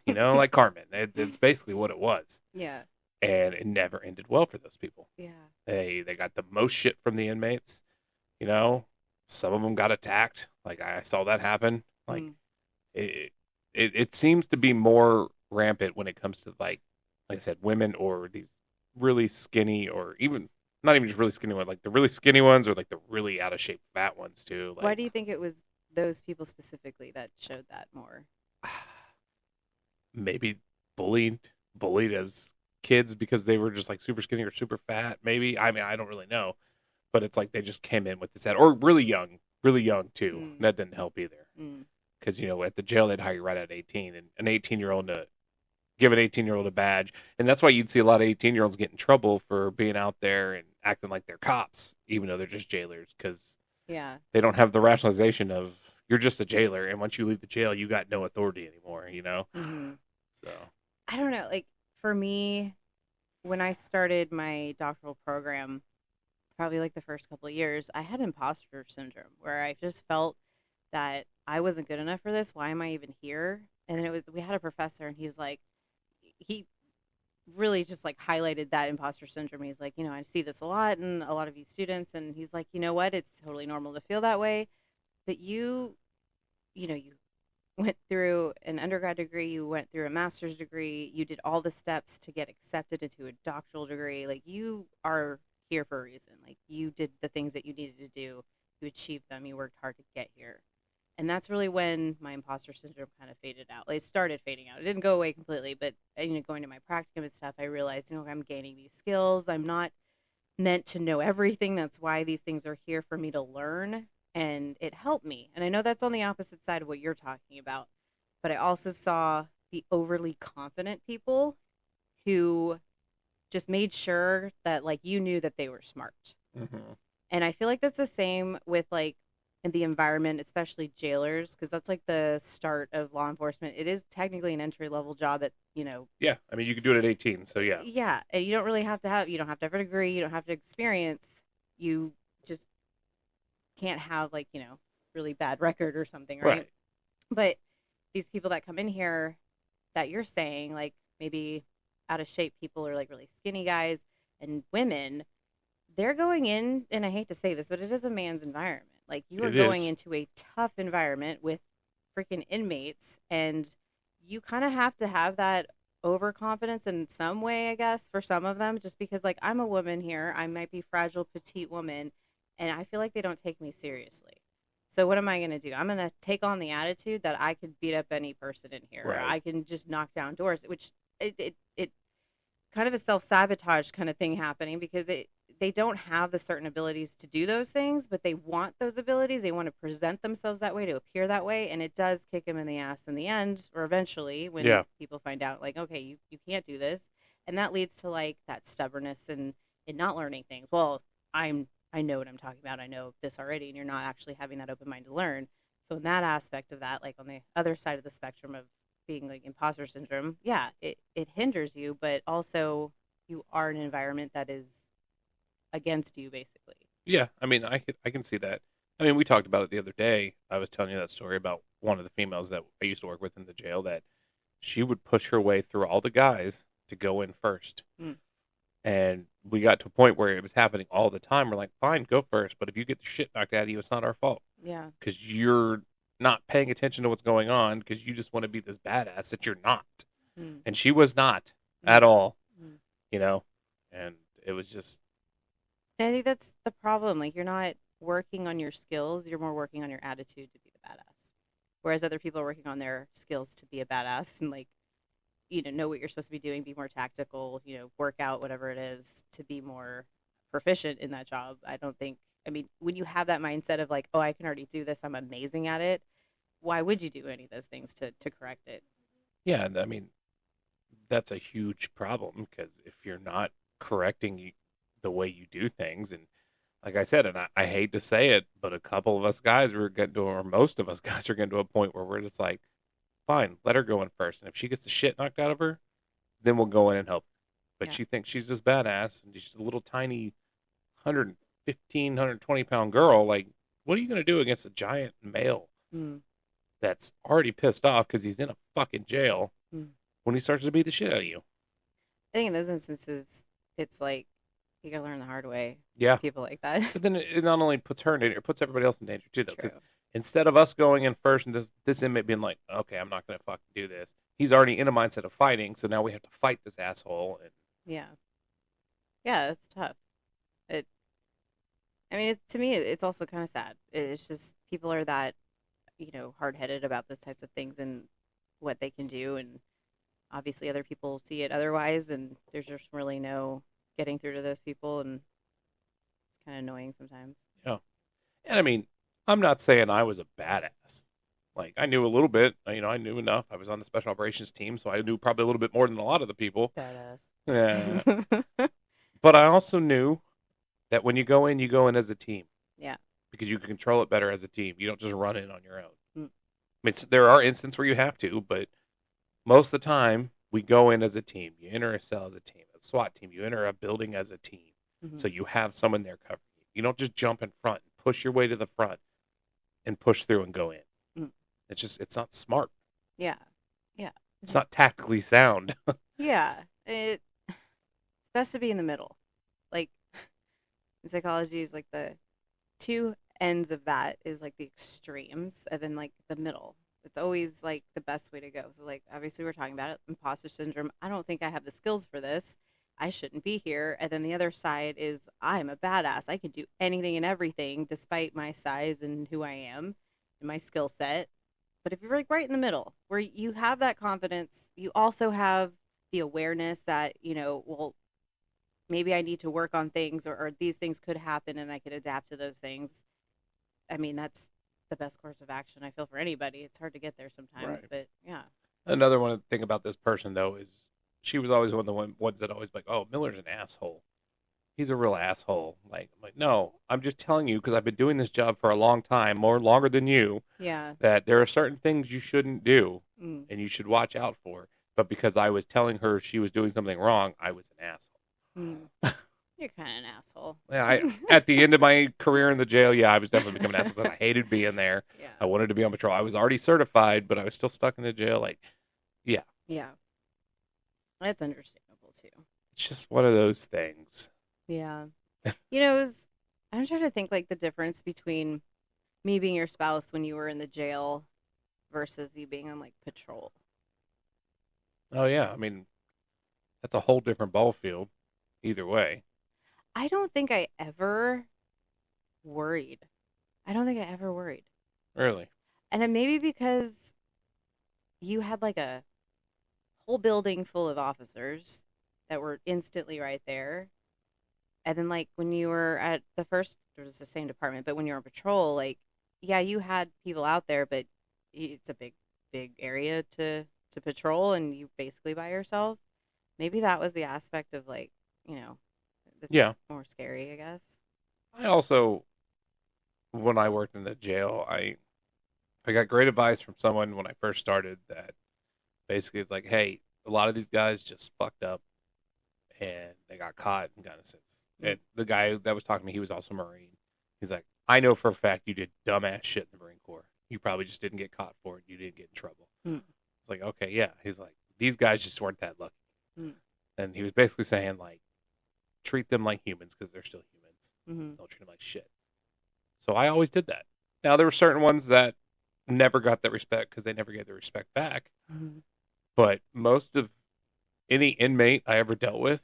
S2: Like Carmen. It's basically what it was,
S1: Yeah.
S2: and it never ended well for those people.
S1: Yeah.
S2: They got the most shit from the inmates. You know, some of them got attacked. Like I saw that happen. Like
S1: Mm.
S2: it, it seems to be more rampant when it comes to like I said, women or these really skinny or even not even just really skinny ones, like the really skinny ones or like the really out of shape fat ones too.
S1: Why
S2: Like
S1: do you think it was those people specifically that showed that more?
S2: maybe bullied as kids because they were just like super skinny or super fat. Maybe I mean I don't really know, but it's like they just came in with this head or really young too.
S1: Mm.
S2: That didn't help either
S1: Mm.
S2: because at the jail they'd hire you right at 18, and an 18-year-old to give an 18-year-old a badge, and that's why you'd see a lot of 18-year-olds get in trouble for being out there and acting like they're cops, even though they're just jailers because
S1: Yeah.
S2: they don't have the rationalization of you're just a jailer, and once you leave the jail, you got no authority anymore.
S1: Hmm.
S2: So
S1: I don't know. Like for me, when I started my doctoral program, probably like the first couple of years, I had imposter syndrome where I just felt that I wasn't good enough for this. Why am I even here? And then we had a professor and he was like, he really just like highlighted that imposter syndrome. He's like, I see this a lot in a lot of you students. And he's like, you know what? It's totally normal to feel that way. But you went through an undergrad degree, you went through a master's degree, you did all the steps to get accepted into a doctoral degree. Like you are here for a reason. Like you did the things that you needed to do, you achieved them, you worked hard to get here. And that's really when my imposter syndrome kind of faded out. Like, it started fading out. It didn't go away completely, but going to my practicum and stuff, I realized, I'm gaining these skills. I'm not meant to know everything. That's why these things are here for me to learn. And it helped me. And I know that's on the opposite side of what you're talking about. But I also saw the overly confident people who just made sure that, like, you knew that they were smart.
S2: mhm.
S1: And I feel like that's the same with, like, in the environment, especially jailers, because that's like the start of law enforcement. It is technically an entry level job at,
S2: Yeah, I mean you could do it at 18, so yeah,
S1: yeah, and you don't really you don't have to have a degree, you don't have to experience, you just can't have like, really bad record or something, right?
S2: right.
S1: But these people that come in here that you're saying, like maybe out of shape people or like really skinny guys and women, they're going in, and I hate to say this, but it is a man's environment. Like you are
S2: It
S1: going
S2: is.
S1: into a tough environment with freaking inmates, and you kind of have to have that overconfidence in some way, I guess, for some of them, just because like I'm a woman here, I might be fragile, petite woman, and I feel like they don't take me seriously. So what am I going to do? I'm going to take on the attitude that I could beat up any person in here. Or
S2: Right.
S1: I can just knock down doors, which it kind of a self sabotage kind of thing happening because they don't have the certain abilities to do those things, but they want those abilities. They want to present themselves that way, to appear that way, and it does kick them in the ass in the end, or eventually when
S2: Yeah.
S1: people find out, like, okay, you can't do this, and that leads to like that stubbornness and not learning things. Well, I know what I'm talking about. I know this already, and you're not actually having that open mind to learn. So in that aspect of that, like on the other side of the spectrum of being like imposter syndrome, yeah, it hinders you, but also you are in an environment that is against you basically.
S2: Yeah, I mean I can see that. I mean we talked about it the other day. I was telling you that story about one of the females that I used to work with in the jail that she would push her way through all the guys to go in first.
S1: Mm.
S2: And we got to a point where it was happening all the time. We're like, fine, go first. But if you get the shit knocked out of you, it's not our fault
S1: Yeah.
S2: because you're not paying attention to what's going on because you just want to be this badass that you're not.
S1: Mm.
S2: And she was not
S1: Mm.
S2: at all,
S1: Mm.
S2: you know? And it was just,
S1: And I think that's the problem. Like you're not working on your skills, you're more working on your attitude to be the badass. Whereas other people are working on their skills to be a badass and like, know what you're supposed to be doing, be more tactical, work out whatever it is to be more proficient in that job. I don't think, I mean, when you have that mindset of like, oh, I can already do this, I'm amazing at it, why would you do any of those things to correct it?
S2: yeah, I mean, that's a huge problem because if you're not correcting the way you do things, and like I said, and I hate to say it, but a couple of us guys were getting to, or most of us guys are getting to a point where we're just like, fine, let her go in first, and if she gets the shit knocked out of her, then we'll go in and help. but
S1: Yeah.
S2: she thinks she's this badass, and she's a little tiny 115, 120 pound girl. Like, what are you going to do against a giant male
S1: Mm.
S2: that's already pissed off because he's in a fucking jail
S1: Mm.
S2: when he starts to beat the shit out of you?
S1: I think in those instances, it's like you gotta learn the hard way
S2: Yeah.
S1: with people like that.
S2: But then it not only puts her in danger, it puts everybody else in danger too, though. Because
S1: True.
S2: instead of us going in first and this inmate being like, okay, I'm not going to fucking do this, he's already in a mindset of fighting. So now we have to fight this asshole. And
S1: Yeah. Yeah, it's tough. It. I mean, to me, it's also kind of sad. It's just people are that, hard headed about those types of things and what they can do, and obviously other people see it otherwise, and there's just really no getting through to those people, and it's kind of annoying sometimes.
S2: yeah. And I mean, I'm not saying I was a badass. Like, I knew a little bit. I knew enough. I was on the special operations team, so I knew probably a little bit more than a lot of the people.
S1: Badass.
S2: Yeah. But I also knew that when you go in as a team.
S1: Yeah.
S2: Because you can control it better as a team. You don't just run in on your own.
S1: Mm.
S2: I mean, there are instances where you have to, but most of the time we go in as a team. You enter a cell as a team, a SWAT team. You enter a building as a team.
S1: Mm-hmm.
S2: So you have someone there covering you. You don't just jump in front, push your way to the front, and push through and go in.
S1: Mm.
S2: It's not smart.
S1: Yeah. Yeah.
S2: It's not tactically sound.
S1: Yeah. It's best to be in the middle. Like, in psychology is like the two ends of that is like the extremes, and then like the middle. It's always like the best way to go. So like obviously we're talking about it, imposter syndrome. I don't think I have the skills for this. I shouldn't be here. And then the other side is I'm a badass. I can do anything and everything despite my size and who I am and my skill set. But if you're like right in the middle, where you have that confidence, you also have the awareness that, well, maybe I need to work on things, or these things could happen and I could adapt to those things. I mean, that's the best course of action, I feel, for anybody. It's hard to get there sometimes,
S2: Right.
S1: but yeah.
S2: Another one thing about this person, though, is she was always one of the ones that always like, oh, Miller's an asshole. He's a real asshole. Like, I'm like, no, I'm just telling you because I've been doing this job for a long time, longer than you,
S1: Yeah.
S2: that there are certain things you shouldn't do
S1: Mm.
S2: and you should watch out for. But because I was telling her she was doing something wrong, I was an asshole.
S1: Mm. You're kind of an asshole.
S2: Yeah, at the end of my career in the jail, yeah, I was definitely becoming an asshole because I hated being there.
S1: Yeah.
S2: I wanted to be on patrol. I was already certified, but I was still stuck in the jail. Like, yeah,
S1: Yeah. That's understandable too.
S2: it's just one of those things.
S1: Yeah. I'm trying to think like the difference between me being your spouse when you were in the jail versus you being on like patrol.
S2: Oh yeah, I mean, that's a whole different ball field. Either way,
S1: I don't think I ever worried. I don't think I ever worried.
S2: really.
S1: And then maybe because you had like a whole building full of officers that were instantly right there. And then like when you were at the first, it was the same department, but when you were on patrol, like, yeah, you had people out there, but it's a big area to patrol and you basically by yourself. Maybe that was the aspect of like, that's
S2: Yeah.
S1: more scary, I guess.
S2: I also, when I worked in the jail, I got great advice from someone when I first started that basically is like, hey, a lot of these guys just fucked up and they got caught and got a sense. And the guy that was talking to me, he was also a Marine. He's like, I know for a fact you did dumbass shit in the Marine Corps. You probably just didn't get caught for it. You didn't get in trouble.
S1: Mm.
S2: It's like, okay, yeah. He's like, these guys just weren't that lucky.
S1: Mm.
S2: And he was basically saying, like, treat them like humans because they're still humans.
S1: Mm-hmm.
S2: Don't treat them like shit. So I always did that. Now, there were certain ones that never got that respect because they never get the respect back.
S1: Mm-hmm.
S2: But most of any inmate I ever dealt with,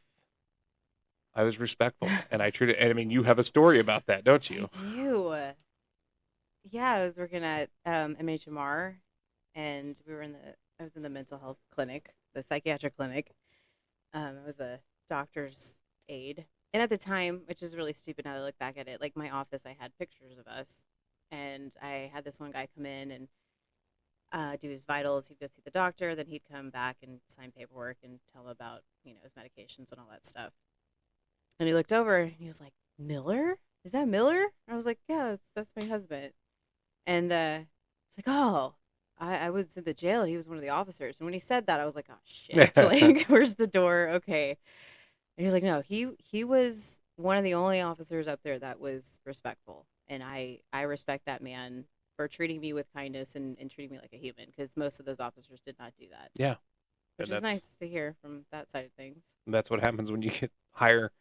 S2: I was respectful. And I treated, and I mean, you have a story about that, don't you?
S1: I do. Yeah, I was working at MHMR, and I was in the mental health clinic, the psychiatric clinic. I was a doctor's aide. And at the time, which is really stupid now that I look back at it, like my office, I had pictures of us. And I had this one guy come in and do his vitals. He'd go see the doctor. Then he'd come back and sign paperwork and tell him about, his medications and all that stuff. And he looked over and he was like, Miller? Is that Miller? I was like, yeah, that's my husband. And it's like, oh, I was in the jail and he was one of the officers. And when he said that, I was like, oh, shit. Like, where's the door? Okay. And he was like, no, he was one of the only officers up there that was respectful, and I respect that man for treating me with kindness and treating me like a human, because most of those officers did not do that,
S2: Yeah,
S1: which
S2: and
S1: is nice to hear from that side of things.
S2: that's what happens when you hire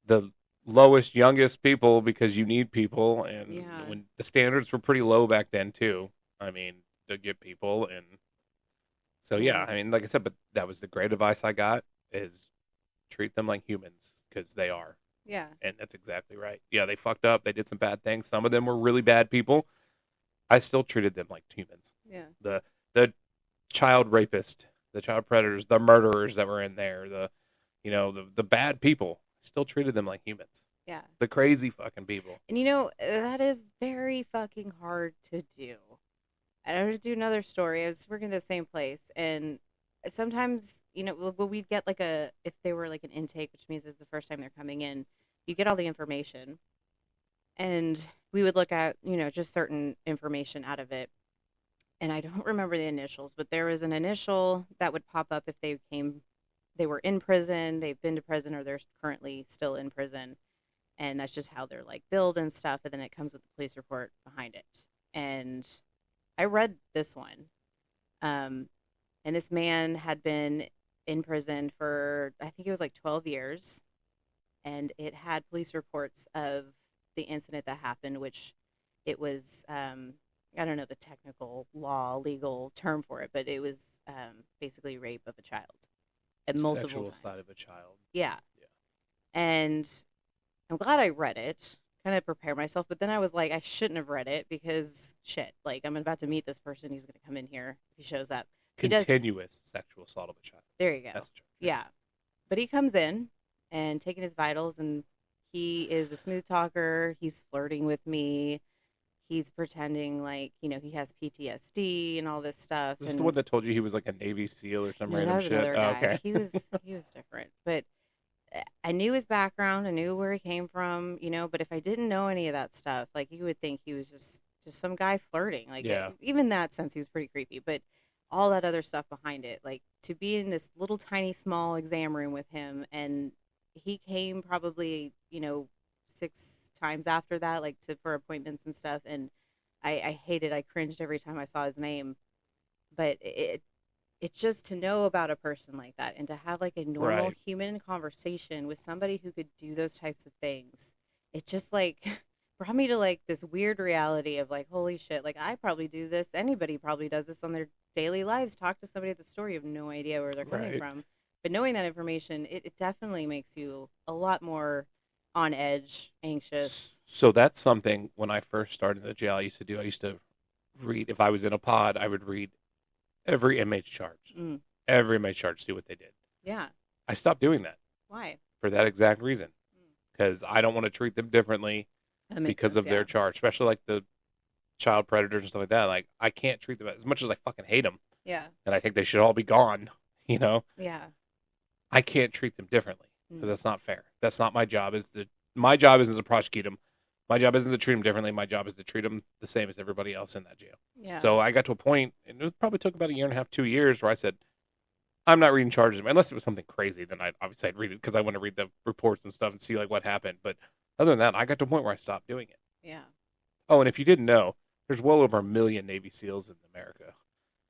S2: the lowest, youngest people because you need people, and
S1: Yeah,
S2: when the standards were pretty low back then too. I mean, to get people, and so
S1: yeah,
S2: yeah, I mean, like I said, but that was the great advice I got is treat them like humans because they are,
S1: yeah,
S2: and that's exactly right. Yeah, they fucked up, they did some bad things. Some of them were really bad people. I still treated them like humans.
S1: yeah,
S2: The child rapist, the child predators, the murderers that were in there, the bad people. Still treated them like humans.
S1: yeah.
S2: The crazy fucking people.
S1: And that is very fucking hard to do. I want to do another story. I was working at the same place, and sometimes, we'd get like if they were like an intake, which means it's the first time they're coming in, you get all the information, and we would look at, just certain information out of it. And I don't remember the initials, but there was an initial that would pop up if they were in prison, they've been to prison, or they're currently still in prison. And that's just how they're like billed and stuff. And then it comes with the police report behind it. And I read this one. Um, and this man had been in prison for, I think it was like 12 years. And it had police reports of the incident that happened, which it was, I don't know the technical legal term for it, but it was basically rape of a child at multiple
S2: Sexual side
S1: times.
S2: of a child.
S1: Yeah.
S2: Yeah.
S1: And I'm glad I read it, kind of prepare myself. But then I was like, I shouldn't have read it because shit, like I'm about to meet this person. He's going to come in here if he shows up. He does.
S2: Continuous sexual assault of a child.
S1: There you go.
S2: That's the term.
S1: Yeah. But he comes in and taking his vitals, and he is a smooth talker. He's flirting with me. He's pretending like, he has PTSD and all this stuff.
S2: Is this
S1: And
S2: the one that told you he was like a Navy SEAL or some
S1: no, that
S2: random
S1: was
S2: shit?
S1: another
S2: Oh,
S1: guy.
S2: okay.
S1: He was different. But I knew his background. I knew where he came from, but if I didn't know any of that stuff, like you would think he was just some guy flirting. Like
S2: Yeah.
S1: even that sense, he was pretty creepy. But all that other stuff behind it, like to be in this little tiny small exam room with him, and he came probably 6 times after that, like for appointments and stuff, and I hated, I cringed every time I saw his name. But it's just to know about a person like that and to have like a normal
S2: Right.
S1: human conversation with somebody who could do those types of things. It just like brought me to like this weird reality of like, holy shit, like I probably do this. Anybody probably does this on their daily lives. Talk to somebody at the store, you have no idea where they're coming
S2: Right.
S1: from. But knowing that information, it definitely makes you a lot more on edge, anxious.
S2: So that's something when I first started in the jail I used to do. I used to read, if I was in a pod, I would read every inmate's charge.
S1: Mm,
S2: Every inmate's charge, see what they did.
S1: yeah.
S2: I stopped doing that
S1: Why?
S2: for that exact reason.
S1: Mm.
S2: Because I don't want to treat them differently
S1: That makes
S2: because
S1: sense,
S2: of their
S1: yeah.
S2: charge, especially like the child predators and stuff like that. Like, I can't treat them as much as I fucking hate them,
S1: Yeah.
S2: and I think they should all be gone.
S1: Yeah.
S2: I can't treat them differently because
S1: Mm,
S2: that's not fair. That's not my job. My job isn't to prosecute them. My job isn't to treat them differently. My job is to treat them the same as everybody else in that jail.
S1: yeah.
S2: So I got to a point, and probably took about a year and a half, 2 years, where I said, I'm not reading charges unless it was something crazy. Then I'd read it because I want to read the reports and stuff and see like what happened. But other than that, I got to a point where I stopped doing it.
S1: Yeah.
S2: Oh, and if you didn't know, there's well over 1 million Navy SEALs in America.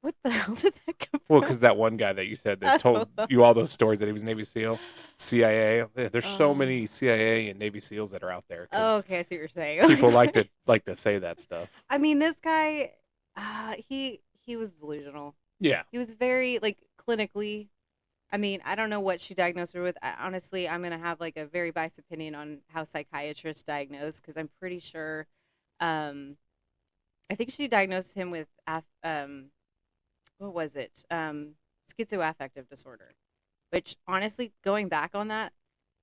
S1: What the hell did that come
S2: Well,
S1: from?
S2: because that one guy that you said that told you all those stories that he was Navy SEAL, CIA. There's so many CIA and Navy SEAls that are out there. 'Cause
S1: Oh, okay, I see what you're saying.
S2: people like to say that stuff.
S1: I mean, this guy, he was delusional.
S2: Yeah,
S1: He was very like clinically. I mean, I don't know what she diagnosed her with. Honestly, I'm gonna have like a very biased opinion on how psychiatrists diagnose, because I'm pretty sure. I think she diagnosed him with what was it? Schizoaffective disorder. Which honestly, going back on that,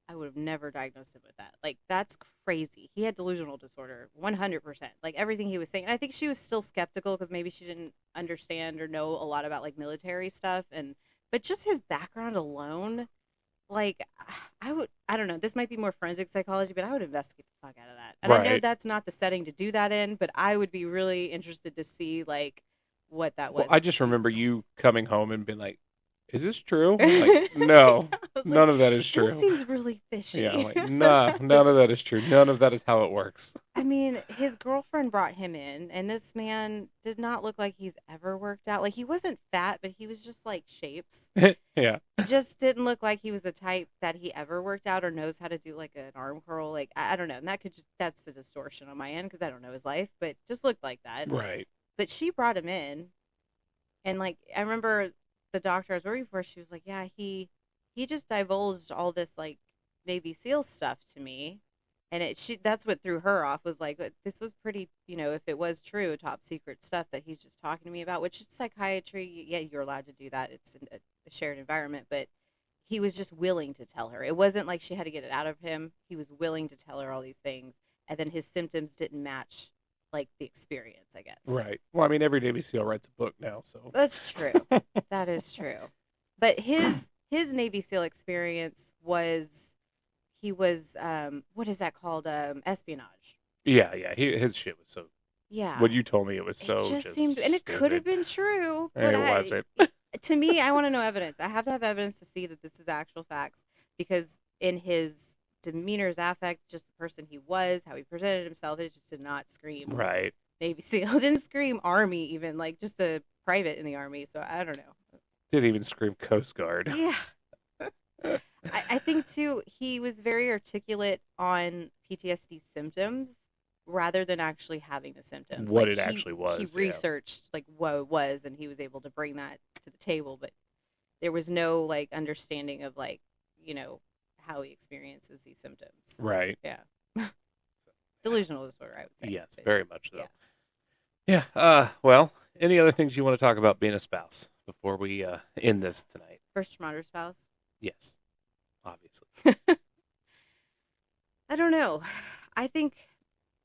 S1: I would have never diagnosed him with that. Like that's crazy. He had delusional disorder, 100%. Like everything he was saying. And I think she was still skeptical because maybe she didn't understand or know a lot about like military stuff, but just his background alone, like I don't know. This might be more forensic psychology, but I would investigate the fuck out of that. And I know
S2: right.
S1: that's not the setting to do that in, but I would be really interested to see like what that was.
S2: Well, I just remember you coming home and being like, is this true? I'm like,
S1: I
S2: no,
S1: was like,
S2: none of that is
S1: this
S2: true.
S1: seems really
S2: Yeah, I'm
S1: fishy.
S2: like, nah, none of that is true. None of that is how it works.
S1: I mean, his girlfriend brought him in, and this man did not look like he's ever worked out. Like, he wasn't fat, but he was just like shapes.
S2: Yeah,
S1: Just didn't look like he was the type that he ever worked out or knows how to do like an arm curl. Like, I don't know. And that could just, that's a distortion on my end because I don't know his life, but just looked like that.
S2: right.
S1: But she brought him in, and like, I remember the doctor I was working for, she was like, yeah, he just divulged all this like Navy SEAL stuff to me. And that's what threw her off was like, this was pretty, if it was true, top secret stuff that he's just talking to me about, which is psychiatry. Yeah, you're allowed to do that. It's a shared environment, but he was just willing to tell her. It wasn't like she had to get it out of him. He was willing to tell her all these things. And then his symptoms didn't match like the experience, I guess.
S2: Right. Well, I mean, every Navy SEAL writes a book now, so.
S1: That's true. That is true. But his Navy SEAL experience was he was what is that called, espionage.
S2: Yeah, yeah. His shit was so.
S1: Yeah,
S2: When you told me it was
S1: it
S2: so
S1: just seemed, and it could have
S2: stupid.
S1: been true,
S2: And
S1: but
S2: it wasn't.
S1: to me, I want to know evidence. I have to have evidence to see that this is actual facts, because in his demeanor, his affect, just the person he was, how he presented himself, it just did not scream
S2: Right.
S1: Navy SEAL. It didn't scream Army, even like just a private in the Army. So I don't know.
S2: Didn't even scream Coast Guard.
S1: Yeah. I think too, he was very articulate on PTSD symptoms rather than actually having the symptoms.
S2: What
S1: Like
S2: it actually was.
S1: he
S2: Yeah.
S1: researched like what it was, and he was able to bring that to the table. But there was no like understanding of like how he experiences these symptoms.
S2: Right.
S1: Yeah, delusional disorder, I would say.
S2: Yes,
S1: But,
S2: very much so.
S1: yeah.
S2: Yeah. Well, any other things you want to talk about being a spouse before we end this tonight?
S1: First responder spouse.
S2: Yes. Obviously.
S1: I don't know. I think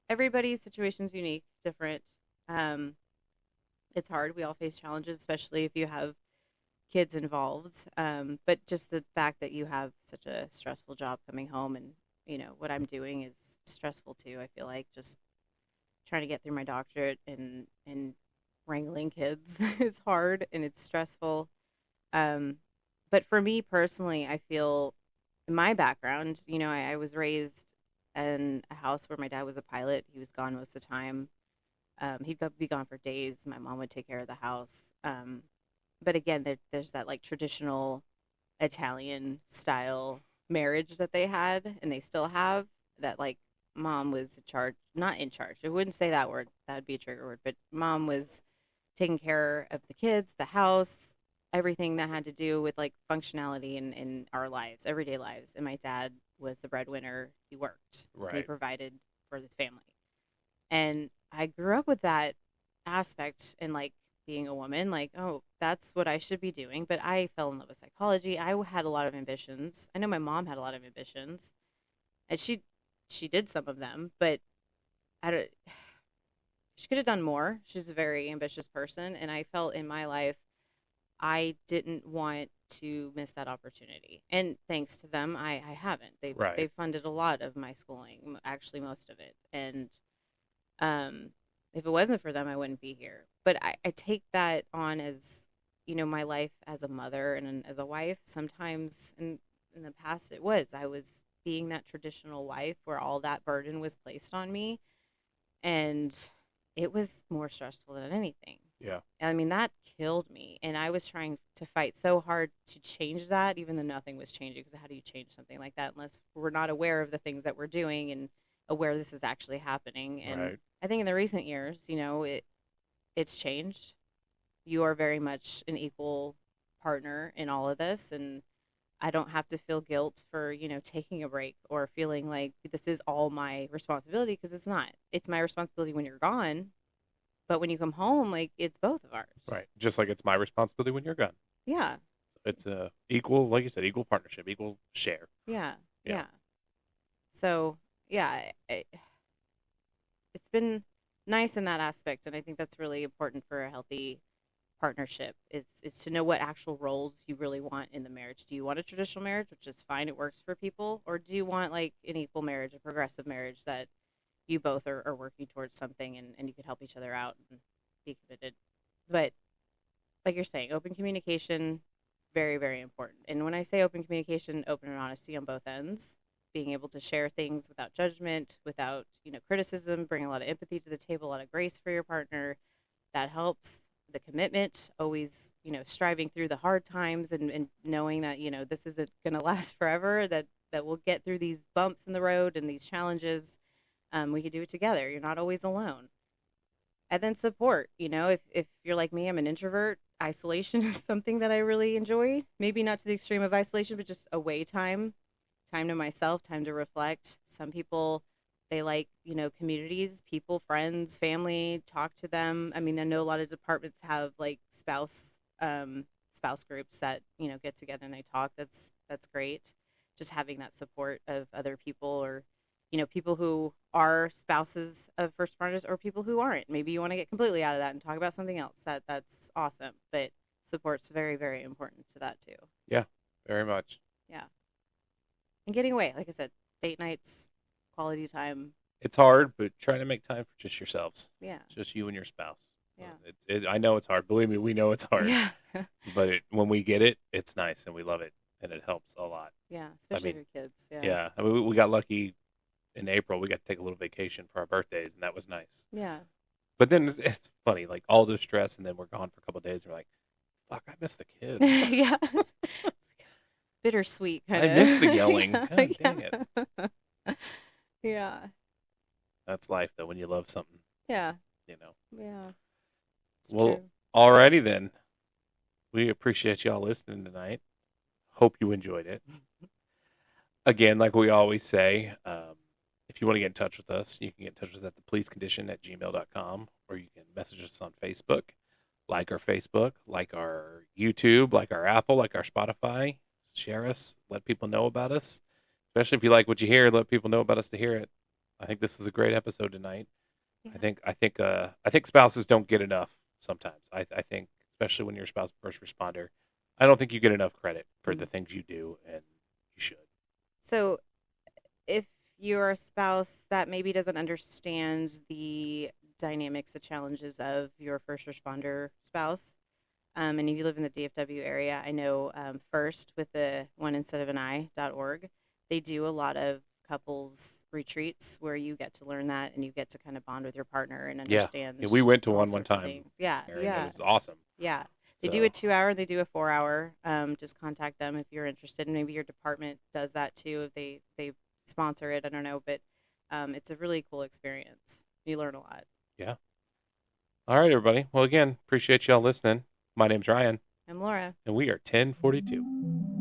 S1: everybody's situation's unique, different. Um, it's hard. We all face challenges, especially if you have kids involved. But just the fact that you have such a stressful job coming home, and what I'm doing is stressful too. I feel like just trying to get through my doctorate and wrangling kids is hard and it's stressful. But for me personally, I feel in my background, I was raised in a house where my dad was a pilot. He was gone most of the time. He'd be gone for days. My mom would take care of the house. But again, there's that like traditional Italian style marriage that they had and they still have, that like mom was in charge, not in charge. I wouldn't say that word. That would be a trigger word. But mom was taking care of the kids, the house, everything that had to do with like functionality in our lives, everyday lives. And my dad was the breadwinner. He worked. He
S2: Right.
S1: provided for his family. And I grew up with that aspect and like being a woman, like, oh, that's what I should be doing. But I fell in love with psychology. I had a lot of ambitions. I know my mom had a lot of ambitions, and she did some of them, but I don't. She could have done more. She's a very ambitious person, and I felt in my life I didn't want to miss that opportunity. And thanks to them, I haven't.
S2: Right.
S1: They've funded a lot of my schooling, actually most of it. And if it wasn't for them, I wouldn't be here. But I take that on as my life as a mother and as a wife. Sometimes in the past, I was being that traditional wife where all that burden was placed on me, and it was more stressful than anything.
S2: Yeah.
S1: I mean, that killed me. And I was trying to fight so hard to change that, even though nothing was changing. Because how do you change something like that unless we're not aware of the things that we're doing and aware this is actually happening? And
S2: Right.
S1: I think in the recent years, it's changed. You are very much an equal partner in all of this. And I don't have to feel guilt for, taking a break or feeling like this is all my responsibility, because it's not. It's my responsibility when you're gone. But when you come home, like, it's both of ours.
S2: Right. Just like it's my responsibility when you're gone.
S1: Yeah.
S2: It's a equal, like you said, equal partnership, equal share.
S1: Yeah.
S2: Yeah.
S1: Yeah. So, yeah, it's been nice in that aspect. And I think that's really important for a healthy partnership is to know what actual roles you really want in the marriage. Do you want a traditional marriage, which is fine, it works for people? Or do you want like an equal marriage, a progressive marriage that you both are working towards something and you can help each other out and be committed? But like you're saying, open communication, very, very important. And when I say open communication, open and honesty on both ends, being able to share things without judgment, without, criticism, bring a lot of empathy to the table, a lot of grace for your partner. That helps. The commitment, always, striving through the hard times, and knowing that, this isn't going to last forever, that we'll get through these bumps in the road and these challenges. We can do it together. You're not always alone. And then support, if you're like me, I'm an introvert. Isolation is something that I really enjoy. Maybe not to the extreme of isolation, but just away time, time to myself, time to reflect. Some people, they like, communities, people, friends, family, talk to them. I mean, I know a lot of departments have like spouse groups that, get together and they talk. That's great. Just having that support of other people, or people who are spouses of first responders, or people who aren't. Maybe you want to get completely out of that and talk about something else. That's awesome. But support's very, very important to that too.
S2: Yeah, very much.
S1: Yeah. And getting away, like I said, date nights, quality time.
S2: It's hard, but try to make time for just yourselves.
S1: Yeah.
S2: Just you and your spouse.
S1: Yeah.
S2: I know it's hard. Believe me, we know it's hard.
S1: Yeah.
S2: But when we get it, it's nice and we love it, and it helps a lot.
S1: Yeah, especially your kids. Yeah.
S2: Yeah. I mean, we got lucky in April. We got to take a little vacation for our birthdays, and that was nice.
S1: Yeah.
S2: But then it's funny, like all the stress, and then we're gone for a couple of days, and we're like, fuck, I miss the kids.
S1: Yeah. Bittersweet kind of.
S2: I miss the yelling. God dang it.
S1: Yeah.
S2: That's life, though, when you love something.
S1: Yeah.
S2: Yeah.
S1: It's
S2: Well,
S1: true.
S2: alrighty then. We appreciate y'all listening tonight. Hope you enjoyed it. Again, like we always say, if you want to get in touch with us, you can get in touch with us at thepleasecondition@gmail.com, or you can message us on Facebook, like our Facebook, like our YouTube, like our Apple, like our Spotify. Share us. Let people know about us. Especially if you like what you hear, let people know about us to hear it. I think this is a great episode tonight.
S1: Yeah.
S2: I think spouses don't get enough sometimes. I think, especially when you're a spouse first responder, I don't think you get enough credit for the things you do, and you should.
S1: So if you're a spouse that maybe doesn't understand the dynamics, the challenges of your first responder spouse, and if you live in the DFW area, I know First, with the one instead of an I.org, they do a lot of couples retreats where you get to learn that, and you get to kind of bond with your partner and understand.
S2: Yeah, we went to
S1: all
S2: one
S1: sorts of
S2: time.
S1: things. Yeah,
S2: Mary,
S1: yeah,
S2: it was awesome.
S1: yeah. They do a 2-hour, they do a 4-hour. Just contact them if you're interested, and maybe your department does that too if they sponsor it. I don't know, but it's a really cool experience. You learn a lot.
S2: Yeah. All right, everybody. Well, again, appreciate y'all listening. My name's Ryan.
S1: I'm Laura.
S2: And we are 1042.